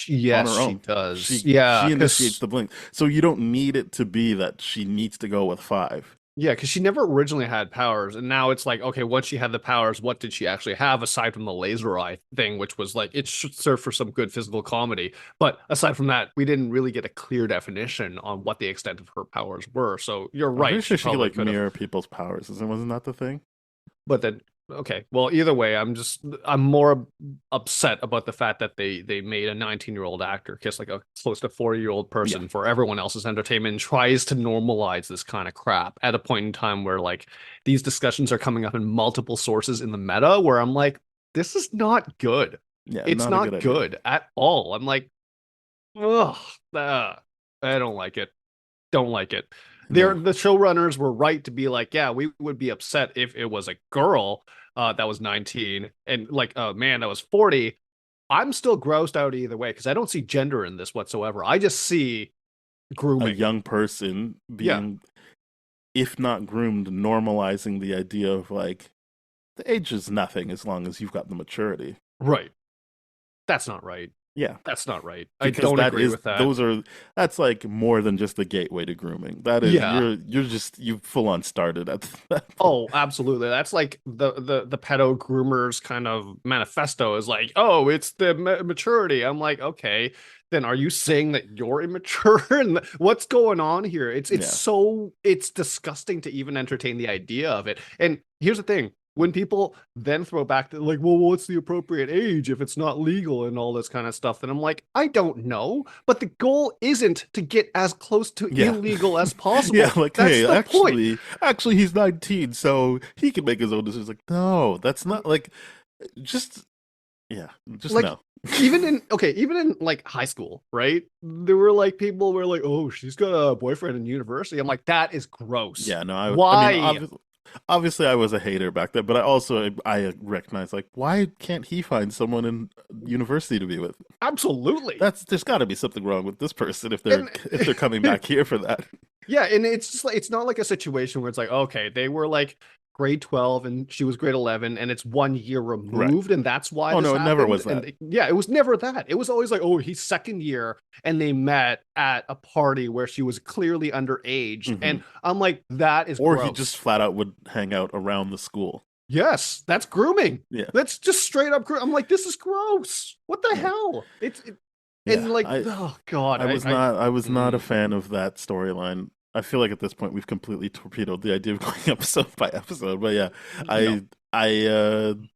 Yes, on her she own. does. She Yeah, initiates the blink. So you don't need it to be that she needs to go with 5. yeah, because she never originally had powers, and now it's like, okay, once she had the powers, what did she actually have aside from the laser eye thing, which was like it should serve for some good physical comedy. But aside from that, we didn't really get a clear definition on what the extent of her powers were. So you're I'm right. pretty sure she could probably like could've- mirror people's powers. Wasn't that the thing? But then, okay, well, either way, I'm more upset about the fact that they made a 19-year-old actor kiss like a close to 40-year-old person for everyone else's entertainment and tries to normalize this kind of crap at a point in time where like these discussions are coming up in multiple sources in the meta where I'm like, this is not good. Yeah, It's a not good good, idea. at all. I'm like, ugh, I don't like it. Don't like it. No. The showrunners were right to be like, yeah, we would be upset if it was a girl that was 19 and like a man that was 40. I'm still grossed out either way because I don't see gender in this whatsoever. I just see grooming. A young person being, if not groomed, normalizing the idea of like the age is nothing as long as you've got the maturity. Right. That's not right. Yeah, That's not right. because I don't that agree is with that. that's like more than just the gateway to grooming. That is you full on started at that point. Oh, absolutely. That's like the pedo groomers kind of manifesto is like, oh, it's the maturity. I'm like, okay, then are you saying that you're immature? And what's going on here? It's it's disgusting to even entertain the idea of it. And here's the thing. When people then throw back to like, well, what's the appropriate age if it's not legal and all this kind of stuff? Then I'm like, I don't know. But the goal isn't to get as close to illegal as possible. Yeah, like, that's hey, the point. actually, he's 19, so he can make his own decisions. Like, no, that's not like, just Like, no. even in like high school, right? There were like people were like, oh, she's got a boyfriend in university. I'm like, that is gross. Yeah, no. Why? I mean, obviously, I was a hater back then, but I recognize like, why can't he find someone in university to be with? Absolutely. There's got to be something wrong with this person if they're coming back here for that. Yeah, and it's just like it's not like a situation where it's like, okay, they were like grade 12 and she was grade 11 and it's 1 year removed and that's why Oh, this no, it never happened. was And that. yeah, it was never that. It was always like, oh, he's second year and they met at a party where she was clearly underage. And I'm like, that is Or gross. he just flat out would hang out around the school. Yes, that's grooming. Yeah. That's just straight up I'm like, this is gross. What the hell? And like, oh god, I was not a fan of that storyline. I feel like at this point we've completely torpedoed the idea of going episode by episode. But yeah,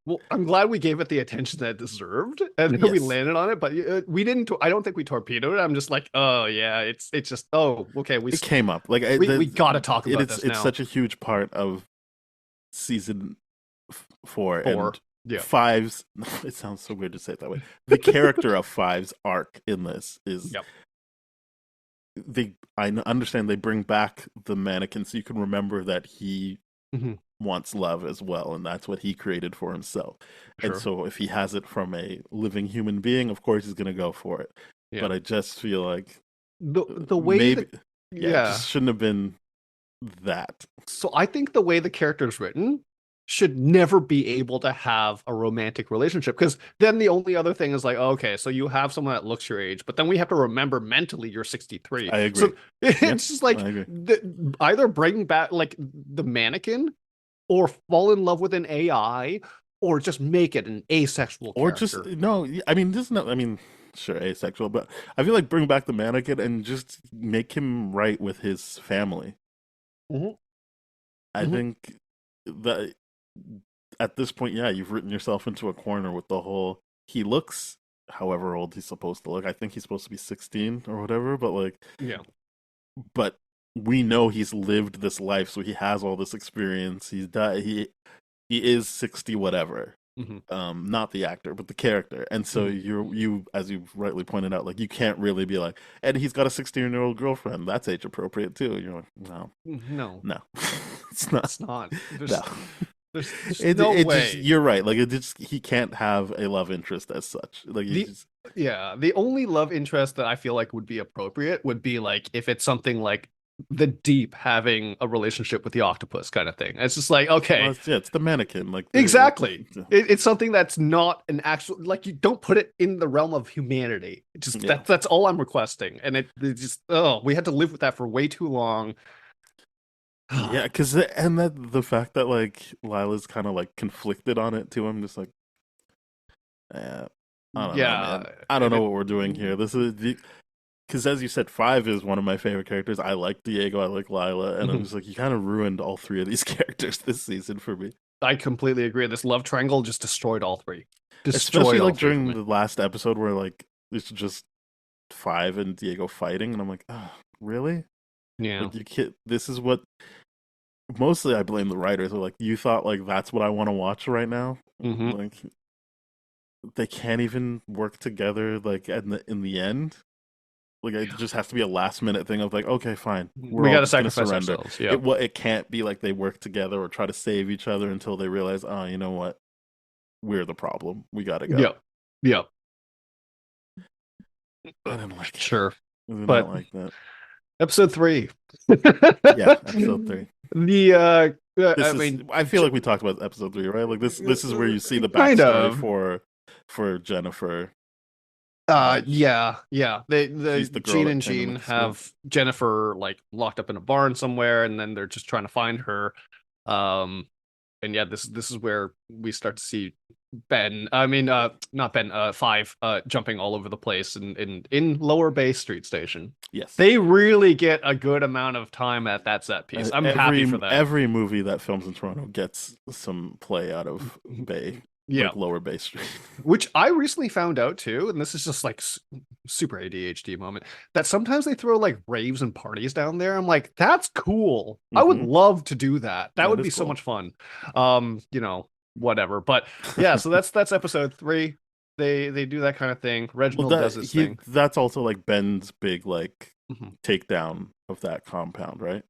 well, I'm glad we gave it the attention that it deserved, and we Yes. landed on it. But we didn't. I don't think we torpedoed it. I'm just like, oh yeah, it's just okay. it came up like we got to talk about this it's now. such a huge part of season 4 and Yeah. Five's. It sounds so weird to say it that way. The character of Five's arc in this is Yep. I understand they bring back the mannequin so you can remember that he Mhm. wants love as well, and that's what he created for himself. Sure. And so if he has it from a living human being, of course he's going to go for it. Yeah. But I just feel like the way maybe that, it just shouldn't have been that. So I think the way the character is written should never be able to have a romantic relationship, because then the only other thing is like, okay, so you have someone that looks your age, but then we have to remember mentally you're 63. I agree. So it's Yeah, just like I agree. either bring back like the mannequin or fall in love with an AI or just make it an asexual Or character. just no, I mean just no, I mean sure asexual, but I feel like bring back the mannequin and just make him right with his family. Mhm. I Mhm. think that at this point, yeah, you've written yourself into a corner with the whole he looks however old he's supposed to look. I think he's supposed to be 16 or whatever, but like Yeah. but we know he's lived this life, so he has all this experience. He's died. He is 60 whatever. Mhm. Not the actor, but the character. And so you, as you rightly pointed out, like you can't really be like, and he's got a 16-year-old girlfriend. That's age appropriate too. You're like, no, No, it's not. it's not. There's, No. there's no way. You're right. Like he can't have a love interest as such. Like Yeah, the only love interest that I feel like would be appropriate would be like if it's something like the Deep having a relationship with the octopus kind of thing. It's just like, okay, well, it's the mannequin. Like exactly. It's something that's not an actual, like you don't put it in the realm of humanity. It just that's all I'm requesting, and it just we had to live with that for way too long. Yeah, because and that the fact that like Lila's kind of like conflicted on it too. I'm just like, I don't know, man. I don't know what we're doing here. This is because as you said, 5 is one of my favorite characters. I like Diego, I like Lila, and I'm just like, you kind of ruined all 3 of these characters this season for me. I completely agree. This love triangle just destroyed all 3. Especially like during the last episode where like it's just 5 and Diego fighting, and I'm like, oh, really? Yeah. Like, this is what. Mostly, I blame the writers. They're like, you thought like that's what I want to watch right now. Like, they can't even work together. Like in the end, like it just has to be a last minute thing of like, okay, fine, we got to sacrifice ourselves. Yeah, it can't be like they work together or try to save each other until they realize, oh, you know what, we're the problem. We got to go. Yep. I didn't like it. Sure, I did but not like that. Episode 3. Yeah, episode 3. I feel like we talked about episode 3, right? Like this is where you see the backstory for Jennifer. Yeah. The girl Jean that and came in Jean with the have Jennifer like locked up in a barn somewhere, and then they're just trying to find her. And yeah, this is where we start to see Ben. I mean, not Ben. 5 jumping all over the place in Lower Bay Street Station. Yes, they really get a good amount of time at that set piece. I'm happy for that. Every movie that films in Toronto gets some play out of Bay. Yeah, like Lower Bay Street. Which I recently found out too, and this is just like super ADHD moment, that sometimes they throw like raves and parties down there. I'm like, that's cool. I would love to do that. That would be so much fun. Whatever. But yeah, so that's episode 3. They do that kind of thing. Reginald does his thing. That's also like Ben's big like takedown of that compound, right?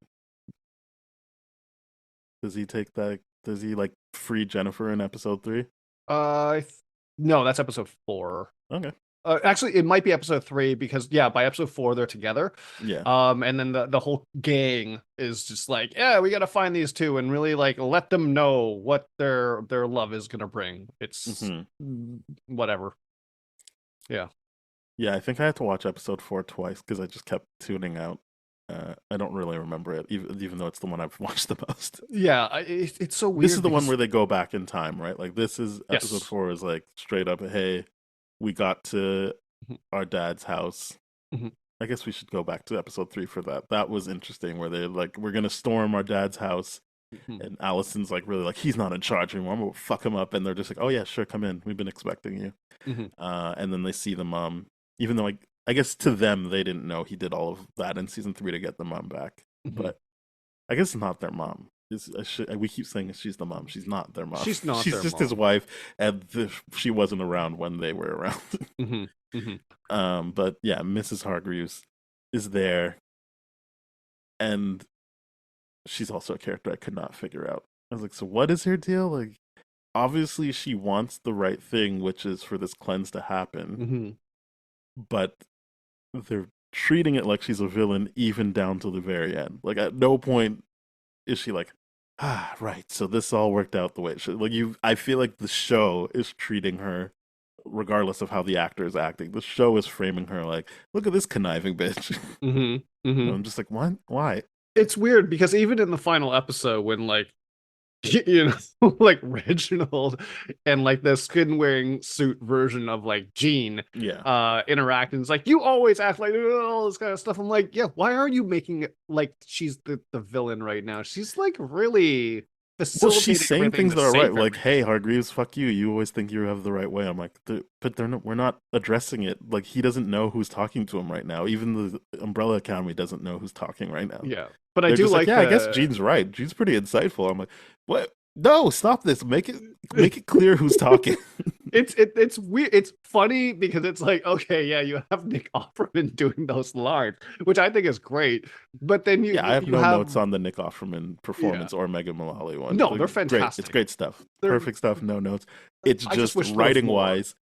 Does he take that? Does he like free Jennifer in episode 3? No, that's episode 4. Okay. Actually, it might be episode 3 because yeah, by episode 4 they're together. Yeah. And then the whole gang is just like, yeah, we got to find these two and really like let them know what their love is gonna bring. It's whatever. Yeah. Yeah, I think I had to watch episode 4 twice because I just kept tuning out. I don't really remember it, even though it's the one I've watched the most. Yeah, it's so weird. This is the one because- where they go back in time, right? Like this is episode Yes. 4 is like straight up, hey, we got to Mhm. our dad's house. Mhm. I guess we should go back to episode 3 for that. That was interesting, where they're like, we're gonna storm our dad's house, Mhm. and Allison's like, really like, he's not in charge anymore. I'm gonna fuck him up, and they're just like, oh yeah, sure, come in. We've been expecting you. Mhm. And then they see the mom, even though like I guess to them they didn't know he did all of that in season 3 to get the mom back, Mhm. but I guess it's not their mom. We keep saying she's the mom. She's not their mom. She's not She's their just his mom. wife, and she wasn't around when they were around. Mhm. Mhm. But yeah, Mrs. Hargreaves is there, and she's also a character I could not figure out. I was like, so what is her deal? Like, obviously she wants the right thing, which is for this cleanse to happen, Mhm. but they're treating it like she's a villain even down to the very end. Like at no point is she like, ah, right, so this all worked out the way it should. Like I feel like the show is treating her, regardless of how the actor is acting, the show is framing her like, look at this conniving bitch. Mhm. And Mhm. I'm just like, what? Why? It's weird because even in the final episode when like you know like Reginald and like the skin wearing suit version of like Jean Yeah. interact, and it's like, you always act like all this kind of stuff. I'm like, yeah, why are you making it like she's the villain right now? She's like really Well, facilitating she's saying everything things to that are right, save like, everything. "Hey, Hargreaves, fuck you. You always think you have the right way." I'm like, but they're not. We're not addressing it. Like, he doesn't know who's talking to him right now. Even the Umbrella Academy doesn't know who's talking right now. Yeah, but I They're do just like, like "Yeah, I guess the Gene's right. Gene's pretty insightful." I'm like, "What? No, stop this. Make it clear who's talking." it's weird. It's funny because it's like, okay, yeah, you have Nick Offerman doing those lines, which I think is great. But then Yeah, I have you no have notes on the Nick Offerman yeah, performance or Megan Mullally one. no, Like, they're great. It's fantastic. great stuff. They're Perfect stuff. No notes. It's I just just wish there was writing more. wise.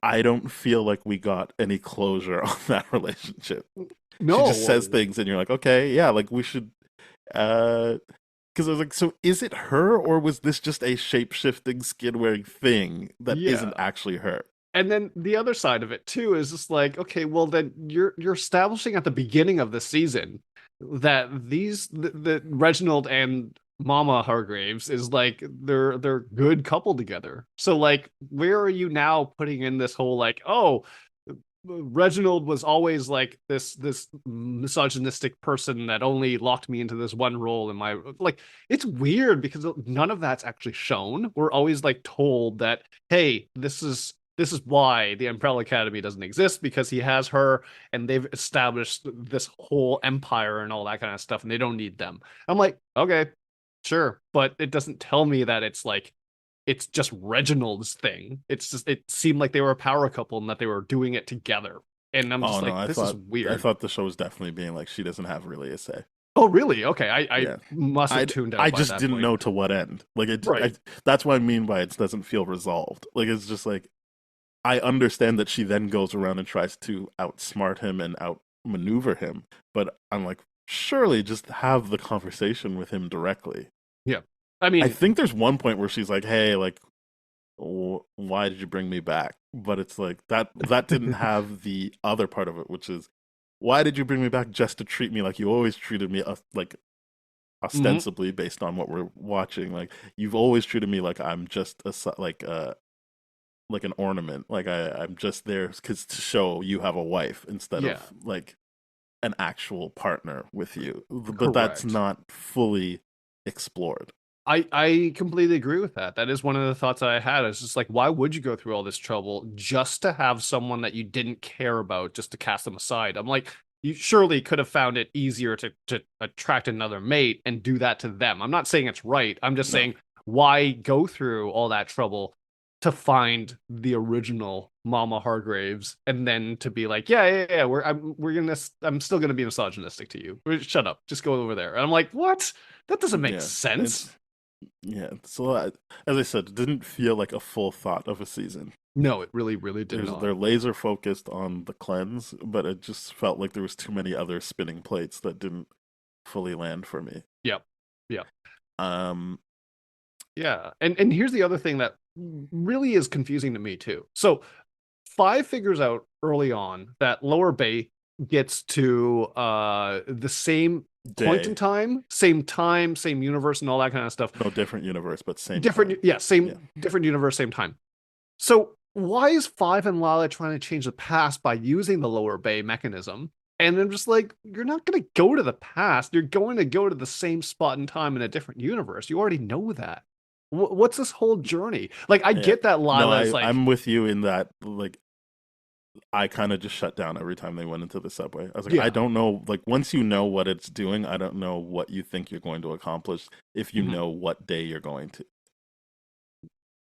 I don't feel like we got any closure on that relationship. She just says No, things, and you're like, okay, yeah, like we should. Because I was like, so is it her, or was this just a shape shifting, skin wearing thing that yeah. not actually her? And then the other side of it too is just like, okay, well then you're establishing at the beginning of the season that the Reginald and Mama Hargraves is like they're good couple together. So like, where are you now putting in this whole like, oh, Reginald was always like this misogynistic person that only locked me into this one role in my like, it's weird because none of that's actually shown. We're always like told that, hey, this is why the Umbrella Academy doesn't exist, because he has her and they've established this whole empire and all that kind of stuff and they don't need them. I'm like, okay, sure, but it doesn't tell me that it's like it's just Reginald's thing. It's just, it seemed like they were a power couple and that they were doing it together. And I'm Oh just no, like, this is I weird. thought the show was definitely being like she doesn't have really a say. Oh, really? Okay, I Yeah, must have tuned out I by just that didn't point. know to what end. Like Right. that's what I mean by it doesn't feel resolved. Like it's just like I understand that she then goes around and tries to outsmart him and outmaneuver him, but I'm like, surely just have the conversation with him directly. Yeah. I I mean, think there's one point where she's like, "Hey, like, why did you bring me back?" But it's like that didn't have the other part of it, which is, why did you bring me back just to treat me like you always treated me, like mhm, ostensibly based on what we're watching? Like you've always treated me like I'm just like an ornament, like I'm just there because to show you have a wife instead yeah, of like an actual partner with you. But that's correct. not fully explored. I completely agree with that. That is one of the thoughts I had. It's just like, why would you go through all this trouble just to have someone that you didn't care about just to cast them aside? I'm like, you surely could have found it easier to attract another mate and do that to them. I'm not saying it's right. I'm just No. saying, why go through all that trouble to find the original Mama Hargraves and then to be like, yeah, I'm still gonna be misogynistic to you. Shut up, just go over there. And I'm like, what? That doesn't make Yeah, sense. it's yeah. So as I said, it didn't feel like a full thought of a season. No, it really, really did not. They're laser focused on the cleanse, but it just felt like there was too many other spinning plates that didn't fully land for me. Yep. Yep. Um, Yeah. And here's the other thing that really is confusing to me too. So Five figures out early on that Lower Bay gets to the same point in day, time, same universe, and all that kind of stuff. no different universe, but same Different, time. yeah, same Yeah. different universe, same time. So why is Five and Lila trying to change the past by using the Lower Bay mechanism? And I'm just like, you're not going to go to the past. You're going to go to the same spot in time in a different universe. You already know that. What's this whole journey? Like, I Yeah. get that No, Lila's like, I'm with you in that. Like, I kind of just shut down every time they went into the subway. I was like, yeah, I don't know. Like, once you know what it's doing, I don't know what you think you're going to accomplish if you mhm. know what day you're going to.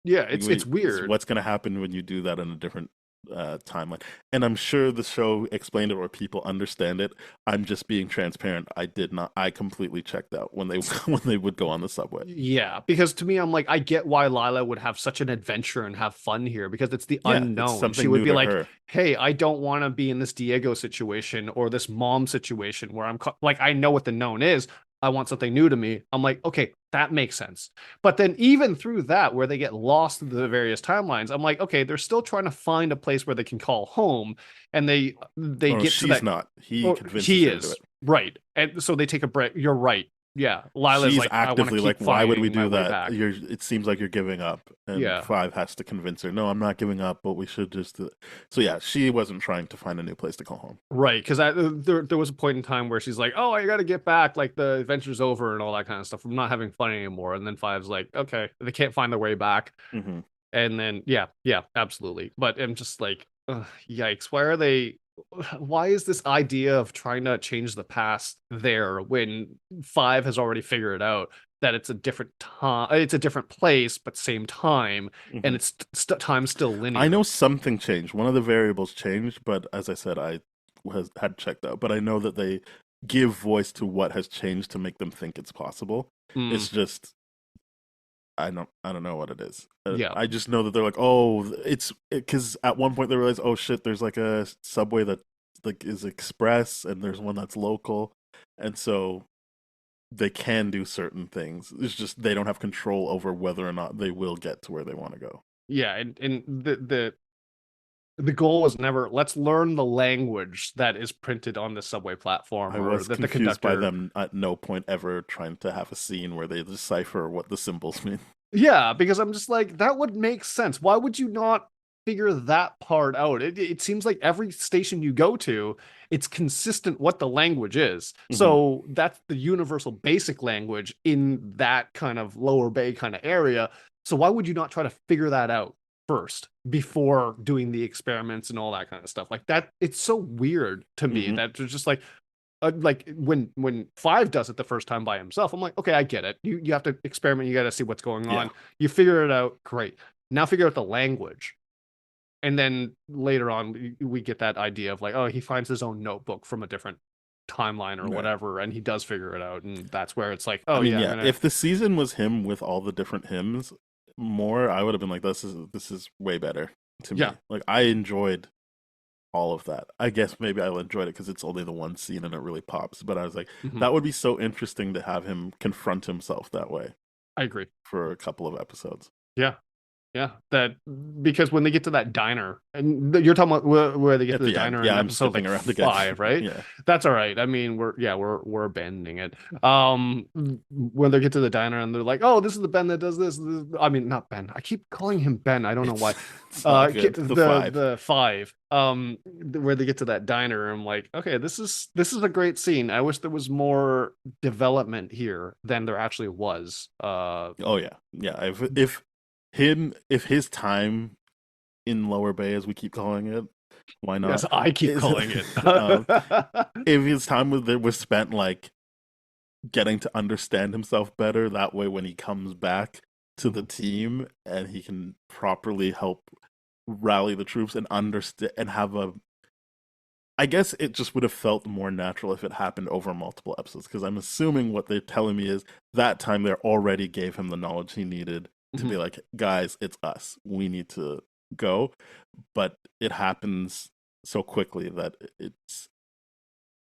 Yeah, Like, it's weird. what's going to happen when you do that in a different timeline? And I'm sure the show explained it or people understand it. I'm just being transparent. I did not. I completely checked out when they when they would go on the subway. Yeah, because to me, I'm like, I get why Lila would have such an adventure and have fun here because it's the Yeah, it's unknown. She something would new be to like, her. "Hey, I don't want to be in this Diego situation or this mom situation where like, I know what the known is. I want something new to me." I'm like, okay, that makes sense. But then even through that, where they get lost through the various timelines, I'm like, okay, they're still trying to find a place where they can call home, and they Oh, no, get to she's that. not. He Oh, convinces he her to do is it. right, and so they take a break. You're right. Yeah, Lila's She's like, I want to actively keep like, why would we finding my do way that? back. It seems like you're giving up. And Yeah, Five has to convince her, no, I'm not giving up, but we should just do it. So yeah, she wasn't trying to find a new place to call home. right. Because there was a point in time where she's like, "Oh, I got to get back. Like the adventure's over and all that kind of stuff. I'm not having fun anymore." And then Five's like, "Okay," they can't find their way back. Hmm. And then yeah, absolutely. But I'm just like, ugh, yikes! Why are they? Why is this idea of trying to change the past there when Five has already figured out that it's a different time, it's a different place, but same time, and Hmm. it's time still I linear. know something changed. One of the variables changed, but as I said, had checked out. But I know that they give voice to what has changed to make them think it's possible. Mm, It's just I don't know what it is. yeah. I just know that they're like, oh, it's because at one point they realize, oh shit, there's like a subway that like is express, and there's one that's local, and so they can do certain things. It's just they don't have control over whether or not they will get to where they want to go. Yeah, and the goal was never let's learn the language that is printed on the subway platform I or was that the confused by conductor. them at no point ever trying to have a scene where they decipher what the symbols mean. Yeah, because I'm just like that would make sense. Why would you not figure that part out? It seems like every station you go to, it's consistent what the language is. Hmm. So that's the universal basic language in that kind of lower bay kind of area. So why would you not try to figure that out first before doing the experiments and all that kind of stuff? Like that, it's so weird to me Hmm. that it's just like when Five does it the first time by himself, I'm like, okay, I get it. You have to experiment. You got to see what's going Yeah. on. You figure it out, great. Now figure out the language, and then later on we get that idea of like, oh, he finds his own notebook from a different timeline or Right. whatever, and he does figure it out, and that's where it's like, I oh mean, yeah, I'm yeah, gonna. if the season was him with all the different hymns more, I would have been like, this is way better to me. Yeah. Like I enjoyed all of that. I guess maybe I enjoyed it because it's only the one scene and it really pops. But I was like, Mhm. that would be so interesting to have him confront himself that way I agree. for a couple of episodes. Yeah. Yeah, that because when they get to that diner, and you're talking about where they get At to the the end, diner yeah, in I'm episode skipping like around again. 5, right? Yeah, That's all right. I mean, we're abandoning it. When they get to the diner and they're like, "Oh, this is the Ben that does this." I mean, not Ben. I keep calling him Ben. I don't know why. it's all good. The five. The 5. Where they get to that diner, I'm like, okay, this is a great scene. I wish there was more development here than there actually was. Oh yeah, yeah. If his time in Lower Bay, as we keep calling it, why As not? I keep Is calling it. if his time was there was spent like getting to understand himself better, that way when he comes back to the team and he can properly help rally the troops and understand and have a I guess it just would have felt more natural if it happened over multiple episodes because I'm assuming what they're telling me is that time they already gave him the knowledge he needed to be Mhm. like, guys, it's us. We need to go, but it happens so quickly that it's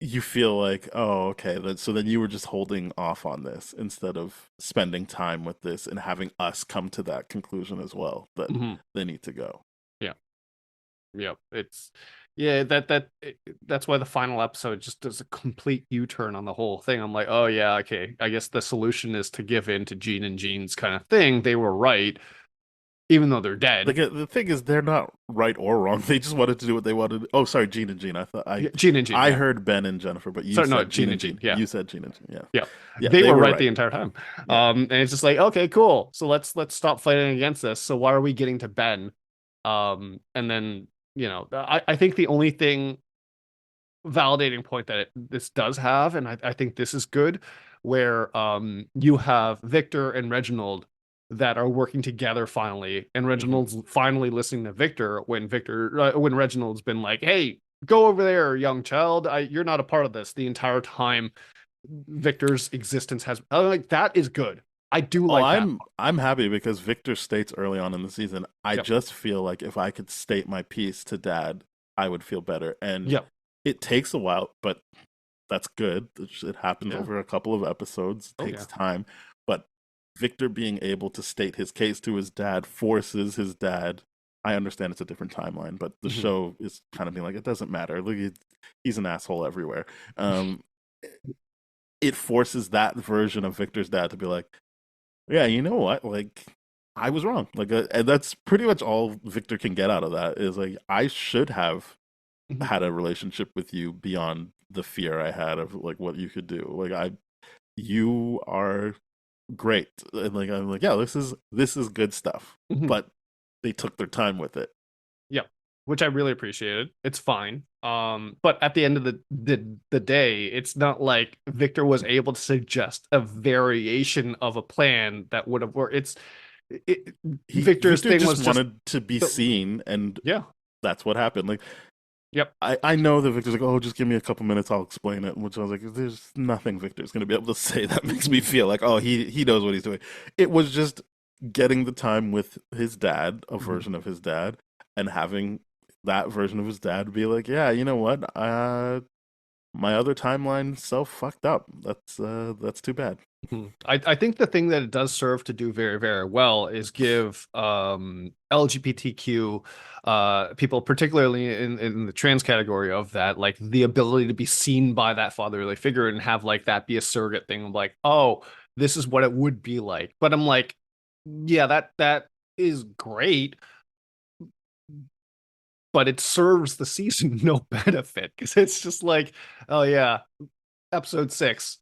you feel like, oh, okay, so then you were just holding off on this instead of spending time with this and having us come to that conclusion as well that Hmm. they need to go. Yeah. Yep. It's yeah, that's why the final episode just does a complete U-turn on the whole thing. I'm like, oh yeah, okay. I guess the solution is to give in to Gene and Jean's kind of thing. They were right, even though they're dead. Like the thing is, they're not right or wrong. They just wanted to do what they wanted. Oh, sorry, Gene and Gene. I thought Yeah, Gene and Jean, I yeah. heard Ben and Jennifer, but you Sorry, no, said Gene Gene and and Jean, Gene. yeah. You said Gene and Gene. Yeah, Yeah. yeah, They were right right. the entire time. Yeah, And it's just like, okay, cool. So let's stop fighting against this. So why are we getting to Ben? And then, I think the only thing validating point that this does have, and I think this is good, where you have Victor and Reginald that are working together finally, and Reginald's finally listening to Victor when Reginald's been like, "Hey, go over there, young child. You're not a part of this." The entire time Victor's existence has like that is good. I do Oh, like that. I'm happy because Victor states early on in the season, I Yep. just feel like if I could state my piece to Dad, I would feel better. And Yep. it takes a while, but that's good. It happens Yeah. over a couple of episodes, Oh takes yeah. time. But Victor being able to state his case to his dad forces his dad. I understand it's a different timeline, but the Mhm. show is kind of being like, it doesn't matter. Look, he's an asshole everywhere. It forces that version of Victor's dad to be like, yeah, you know what? Like, I was wrong. Like, and that's pretty much all Victor can get out of that is like, I should have Mhm. had a relationship with you beyond the fear I had of like what you could do. Like, you are great, and like I'm like, yeah, this is good stuff. Mhm. But they took their time with it. Yep, which I really appreciated. It's fine. But at the end of the day, it's not like Victor was able to suggest a variation of a plan that would have worked. It, Victor's Victor thing just was just wanted to be seen, and yeah. that's what happened. Like, Yep. I know that Victor's like, oh, just give me a couple minutes, I'll explain it. Which I was like, there's nothing Victor's going to be able to say that makes me feel like, oh, he knows what he's doing. It was just getting the time with his dad, a version of his dad, and having that version of his dad be like, yeah, you know what? My other timeline self fucked up. That's too bad. I think the thing that it does serve to do very, very well is give LGBTQ people, particularly in the trans category of that, like the ability to be seen by that fatherly figure and have like that be a surrogate thing of like, oh, this is what it would be like. But I'm like, yeah, that is great, but it serves the season no benefit because it's just like, oh yeah, episode 6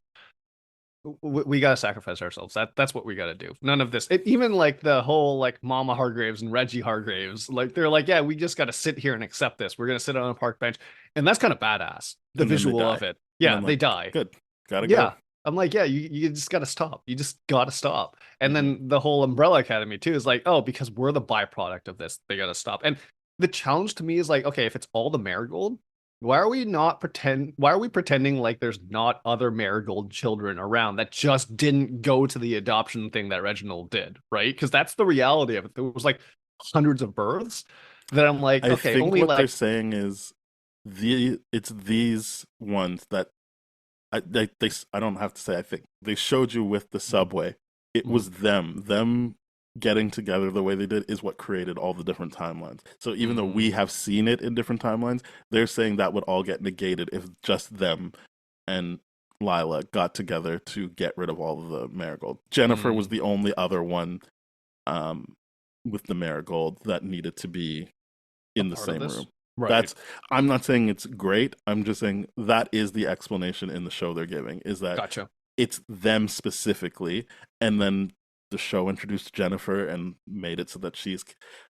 we gotta sacrifice ourselves. That's what we gotta do. None of this. Even like the whole like Mama Hargraves and Reggie Hargraves, like they're like, yeah, we just gotta sit here and accept this. We're gonna sit on a park bench, and that's kind of badass. The And then they visual die. of it, And yeah, I'm they like, die. good, gotta Yeah, go. I'm like, yeah, you just gotta stop. You just gotta stop. And Hmm. then the whole Umbrella Academy too is like, oh, because we're the byproduct of this, they gotta stop. And the challenge to me is like, okay, if it's all the Marigold, why are we pretending like there's not other Marigold children around that just didn't go to the adoption thing that Reginald did, right? Because that's the reality of it. There was like hundreds of births that I'm like, I okay, think only what they're like saying is it's these ones that I don't have to say, I think they showed you with the subway. It was them getting together the way they did is what created all the different timelines. So even though we have seen it in different timelines, they're saying that would all get negated if just them and Lila got together to get rid of all of the Marigold. Jennifer was the only other one um, with the Marigold that needed to be a in the part of same this. room. Right. That's I'm not saying it's great. I'm just saying that is the explanation in the show they're giving is that Gotcha. it's them specifically, and then the show introduced Jennifer and made it so that she's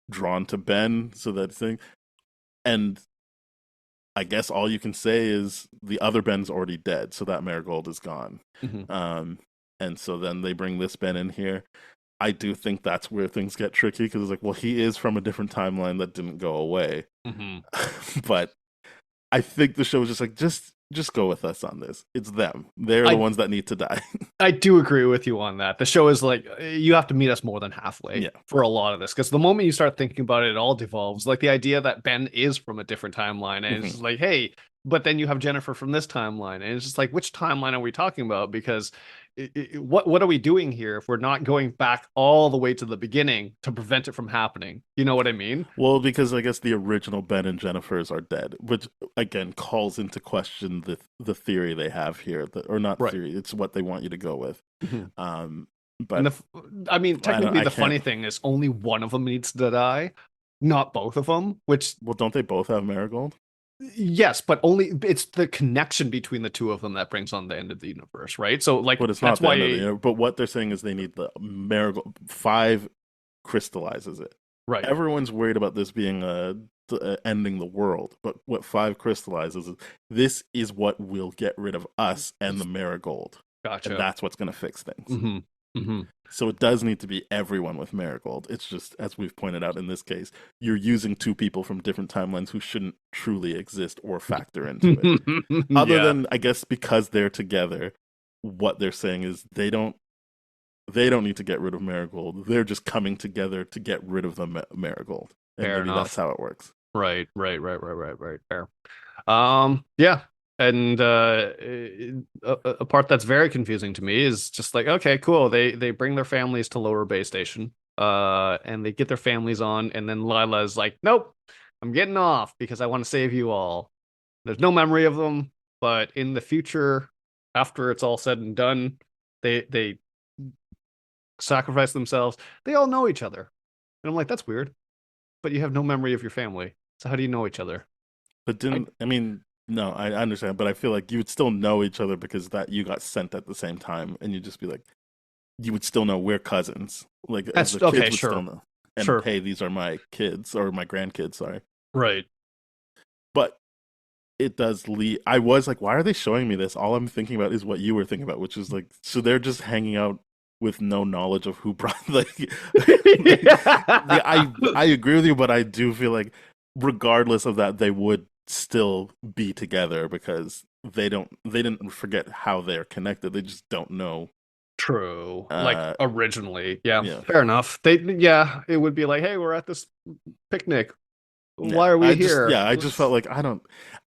drawn to Ben, so that thing. And I guess all you can say is the other Ben's already dead, so that Marigold is gone. Mhm. And so then they bring this Ben in here. I do think that's where things get tricky because it's like, well, he is from a different timeline that didn't go away. Mhm. But I think the show was just like, just just go with us on this. It's them. They're the I ones that need to die. I do agree with you on that. The show is like you have to meet us more than halfway Yeah. for a lot of this because the moment you start thinking about it, it all devolves. Like the idea that Ben is from a different timeline, and it's just like, hey, but then you have Jennifer from this timeline, and it's just like, which timeline are we talking about? Because what are we doing here if we're not going back all the way to the beginning to prevent it from happening? You know what I mean? Well, because I guess the original Ben and Jennifer's are dead, which again calls into question the theory they have here, or not Right. theory. It's what they want you to go with. Mhm. But And I mean, technically, I the funny can't- thing is only one of them needs to die, not both of them. Which well, don't they both have Marigold? yes, but only it's the connection between the two of them that brings on the end of the universe, right? So, like, But it's not that's the why. end of the universe. But what they're saying is they need the Marigold. 5 crystallizes it. Right. Everyone's worried about this being ending the world, but what 5 crystallizes is this is what will get rid of us and the Marigold, Gotcha. and that's what's going to fix things. Mm-hmm. Mm-hmm. So it does need to be everyone with Marigold. It's just, as we've pointed out in this case, you're using 2 people from different timelines who shouldn't truly exist or factor into it. Other than, I guess, because they're together, what they're saying is they don't need to get rid of Marigold. They're just coming together to get rid of the Marigold. And Fair maybe enough. that's how it works. Right. Fair. Yeah. And a part that's very confusing to me is just like, okay, cool. They bring their families to Lower Bay Station, and they get their families on, and then Lila's like, nope, I'm getting off because I want to save you all. There's no memory of them, but in the future, after it's all said and done, they sacrifice themselves. They all know each other, and I'm like, that's weird. But you have no memory of your family, so how do you know each other? But no, I understand, but I feel like you would still know each other because that you got sent at the same time, and you'd just be like, you would still know we're cousins. Like That's the kids okay, would sure. still know. And Sure. hey, these are my kids or my grandkids, sorry. Right. But it does lead. I was like, why are they showing me this? All I'm thinking about is what you were thinking about, which is like, so they're just hanging out with no knowledge of who brought I agree with you, but I do feel like regardless of that, they would still be together because they didn't forget how they're connected. They just don't know. True. Like originally. Yeah. yeah. Fair enough. It would be like, hey, we're at this picnic. Yeah, Why are we here? I just felt like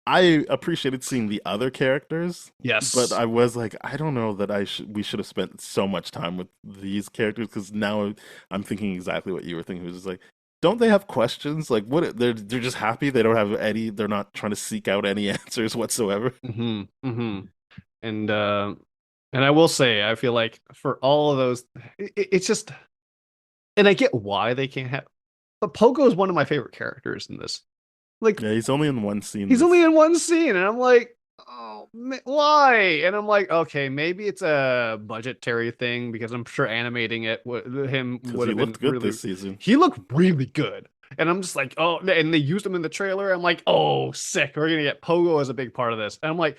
I appreciated seeing the other characters. Yes. But I was like, I don't know that we should have spent so much time with these characters because now I'm thinking exactly what you were thinking. It was just like, don't they have questions? Like, what? They're just happy. They don't have any. They're not trying to seek out any answers whatsoever. Mm-hmm. Mm-hmm. And I will say, I feel like for all of those, it's just, and I get why they can't have, but Pogo is one of my favorite characters in this. Like, Yeah, he's only in one scene. he's only in one scene, and I'm like, oh, why? And I'm like, okay, maybe it's a budgetary thing because I'm sure animating it him would he have looked been good really, this season. He looked really good. And I'm just like, oh, and they used him in the trailer. I'm like, oh, sick. We're gonna get Pogo as a big part of this. And I'm like,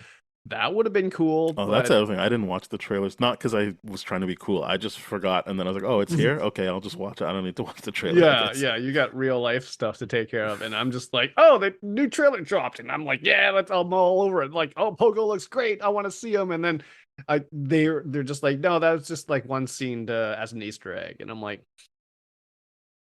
that would have been cool. Oh, but... that's the other thing. I didn't watch the trailers, not because I was trying to be cool. I just forgot, and then I was like, "Oh, it's here. Okay, I'll just watch it. I don't need to watch the trailer." Yeah. You got real life stuff to take care of, and I'm just like, "Oh, the new trailer dropped," and I'm like, "Yeah, I'm all over it." Like, "Oh, Pogo looks great. I want to see him." And then they're just like, "No, that was just like one scene as an Easter egg," and I'm like,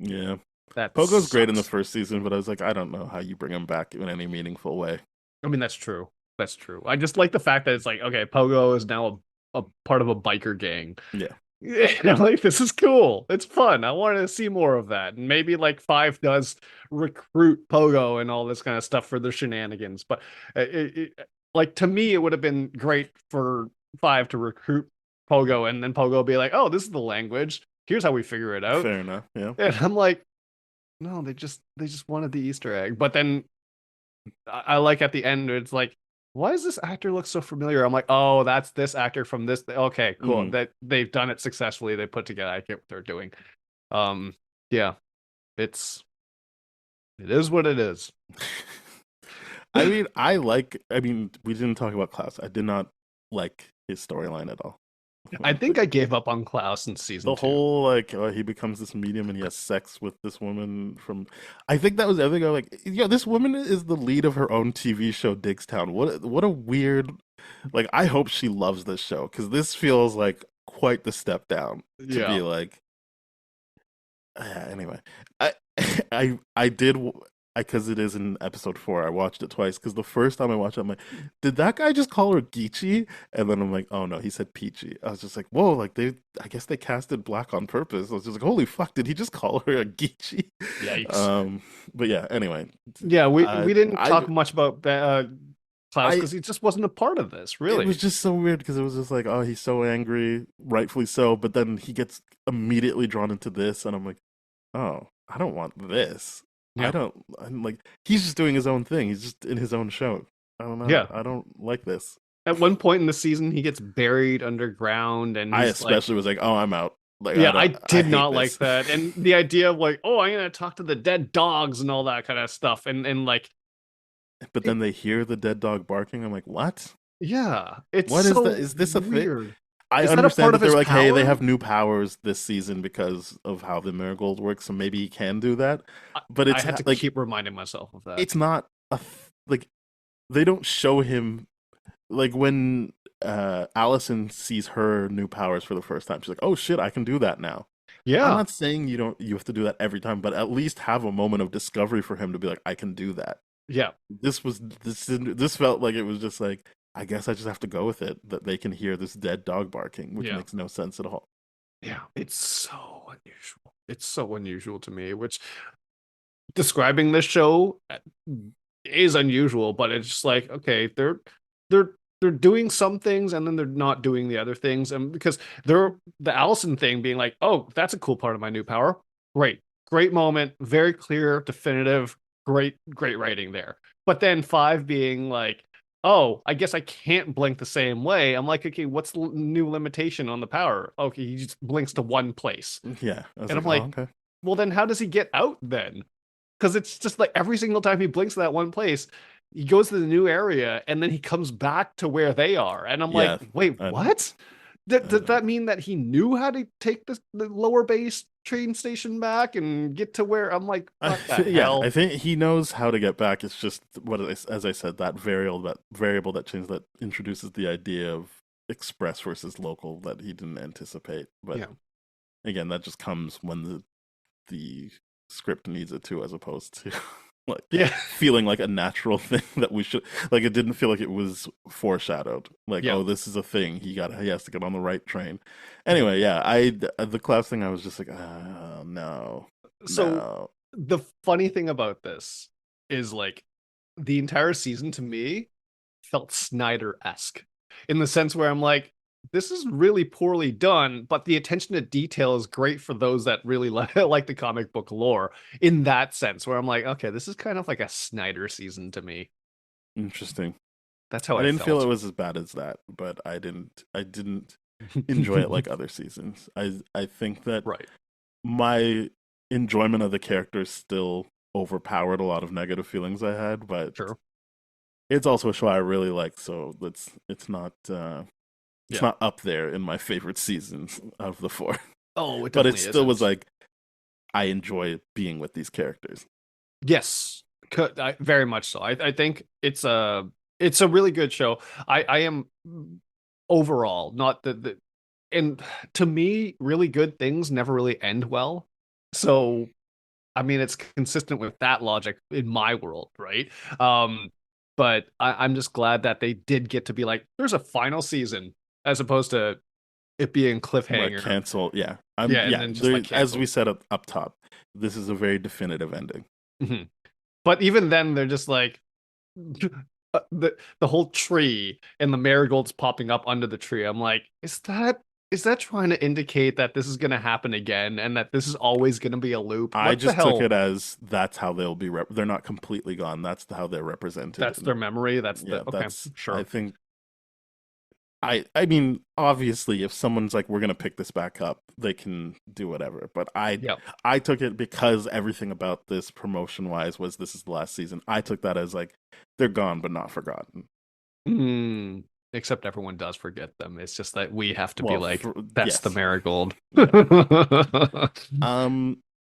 "Yeah, that Pogo's great in the sucks. first season, but I was like, I don't know how you bring him back in any meaningful way." I mean, that's true. That's true. I just like the fact that it's like, okay, Pogo is now a part of a biker gang. Yeah. And I'm like, this is cool. It's fun. I want to see more of that. And maybe like 5 does recruit Pogo and all this kind of stuff for their shenanigans. But like to me, it would have been great for 5 to recruit Pogo and then Pogo be like, oh, this is the language. Here's how we figure it out. Fair enough. Yeah. And I'm like, no, they just wanted the Easter egg. But then I like at the end, it's like, why does this actor look so familiar? I'm like, oh, that's this actor from this. Okay, cool. That they've done it successfully. They put together. I get what they're doing. Yeah, it is what it is. I mean, we didn't talk about Klaus. I did not like his storyline at all. I think I gave up on Klaus in season The two. whole like he becomes this medium and he has sex with this woman from. I think that was the other guy. Like, this woman is the lead of her own TV show, Digstown. What a weird. Like, I hope she loves this show because this feels like quite the step down to be Yeah. like. Anyway, I I did because it is in episode 4. I watched it twice because the first time I watched it, I'm like, did that guy just call her Geechee? And then I'm like, oh no, he said Peachy. I was just like, whoa, like I guess they casted black on purpose. I was just like, holy fuck, did he just call her a Geechee? Yikes. But yeah, anyway, Yeah, we didn't I talk much about Klaus I because he just wasn't a part of this, it was really. just so weird because it was just like, oh, he's so angry, rightfully so, but then he gets immediately drawn into this, and I'm like, oh, I don't want this. Yeah. I'm like, he's just doing his own thing. He's just in his own show. I don't know. Yeah. I don't like this. At one point in the season, he gets buried underground, and I he's like, especially was like, oh, I'm out. Like, yeah, I I did hate not like this. that. And the idea of like, oh, I'm gonna talk to the dead dogs and all that kind of stuff. And like, But it, then they hear the dead dog barking. I'm like, what? yeah, it's What is that? so Is this a thing? weird. I Is that a understand part that of they're his like, hey, they power? have new powers this season because of how the Marigold works, so maybe he can do that. I, But I it's had to like keep reminding myself of that. it's not like they don't show him like when Allison sees her new powers for the first time. She's like, "Oh shit, I can do that now." I'm Yeah, not saying you have to do that every time, but at least have a moment of discovery for him to be like, "I can do that." yeah, This felt like it was just like, I guess I just have to go with it that they can hear this dead dog barking, which yeah, makes no sense at all. yeah. It's so unusual. It's so unusual to me, which describing this show is unusual, but it's just like, okay, they're they're doing some things and then they're not doing the other things. And because they're the Allison thing being like, oh, that's a cool part of my new power. Great. Great moment, very clear, definitive, great writing there. But then 5 being like, oh, I guess I can't blink the same way. I'm like, okay, what's the new limitation on the power? Okay, he just blinks to one place. Yeah, I was And I'm like, oh, like, okay. well, then how does he get out then? Because it's just like every single time he blinks to that one place, he goes to the new area and then he comes back to where they are. And I'm like, Yeah, wait, I don't, what? I Does don't that mean that he knew how to take the lower base train station back and get to where I'm like, what the yeah, hell? I think he knows how to get back. It's just as I said, that variable that change that introduces the idea of express versus local that he didn't anticipate. But Yeah. again, that just comes when the script needs it to, as opposed to like Yeah. feeling like a natural thing that we should like. It didn't feel like it was foreshadowed. Like, Yeah. oh, this is a thing. He has to get on the right train. Anyway, yeah, the class thing. I was just like, oh, no, So no. the funny thing about this is like the entire season to me felt Snyder-esque in the sense where I'm like, this is really poorly done, but the attention to detail is great for those that really like the comic book lore in that sense, where I'm like, okay, this is kind of like a Snyder season to me. Interesting. That's how I I didn't feel it felt. was as bad as that, but I didn't enjoy it like other seasons. I think that Right. my enjoyment of the characters still overpowered a lot of negative feelings I had, but Sure. it's also a show I really like, so it's Yeah. not up there in my favorite seasons of the 4. Oh, it But it definitely still was isn't. like I enjoy being with these characters. Yes, very much so. I think it's a really good show. I am overall not the and to me, really good things never really end well. So I mean, it's consistent with that logic in my world, right? But I'm just glad that they did get to be like, there's a final season, as opposed to it being Right, cliffhanger. cancel. Yeah, Yeah, and yeah. then just There, like as we canceled. said up top, this is a very definitive ending. Mhm. But even then, they're just like the whole tree and the marigolds popping up under the tree. I'm like, is that trying to indicate that this is going to happen again and that this is always going to be a loop? I What the just took hell? it as that's how they'll be. They're not completely gone. That's how they're represented. That's their memory. That's Yeah, the okay, that's. I sure. think. I mean, obviously, if someone's like, "We're gonna pick this back up," they can do whatever. But Yeah. I took it because everything about this promotion wise was this is the last season. I took that as like they're gone but not forgotten. Mm. Except everyone does forget them. It's just that we have to be Well, like, that's the yes. marigold.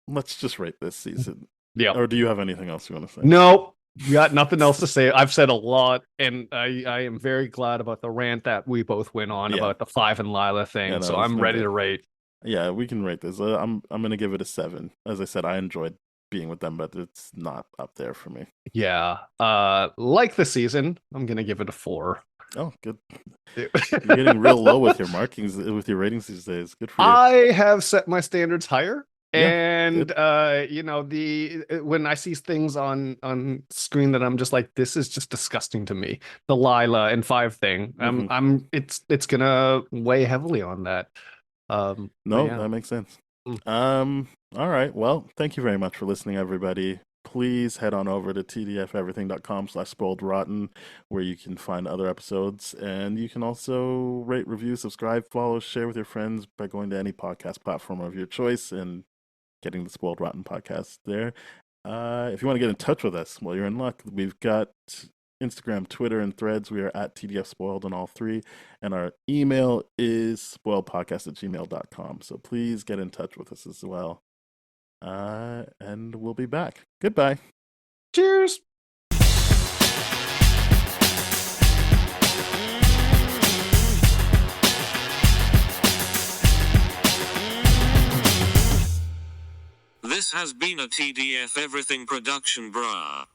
Let's just rate this season. Yeah. Or do you have anything else you want to say? No, got nothing else to say. I've said a lot, and I am very glad about the rant that we both went on Yeah. about the Five and Lila thing. Yeah, no, So it's I'm been ready good. to rate. Yeah, we can rate this. I'm gonna give it a 7. As I said, I enjoyed being with them, but it's not up there for me. Yeah. Like the season, I'm gonna give it a 4. Oh, good. You're getting real low with your markings, with your ratings these days. Good for you. I have set my standards higher. Yeah, And when I see things on screen that I'm just like, this is just disgusting to me. The Lila and Five thing. It's gonna weigh heavily on that. No, yeah. that makes sense. Mm. All right. Well, thank you very much for listening, everybody. Please head on over to tdfeverything.com/spoiledrotten, where you can find other episodes. And you can also rate, review, subscribe, follow, share with your friends by going to any podcast platform of your choice and getting the Spoiled Rotten podcast there. If you want to get in touch with us, well, you're in luck. We've got Instagram, Twitter, and Threads. We are at TDFSpoiled on all 3. And our email is spoiledpodcast@gmail.com. So please get in touch with us as well. And we'll be back. Goodbye. Cheers. This has been a TDF Everything production, brah.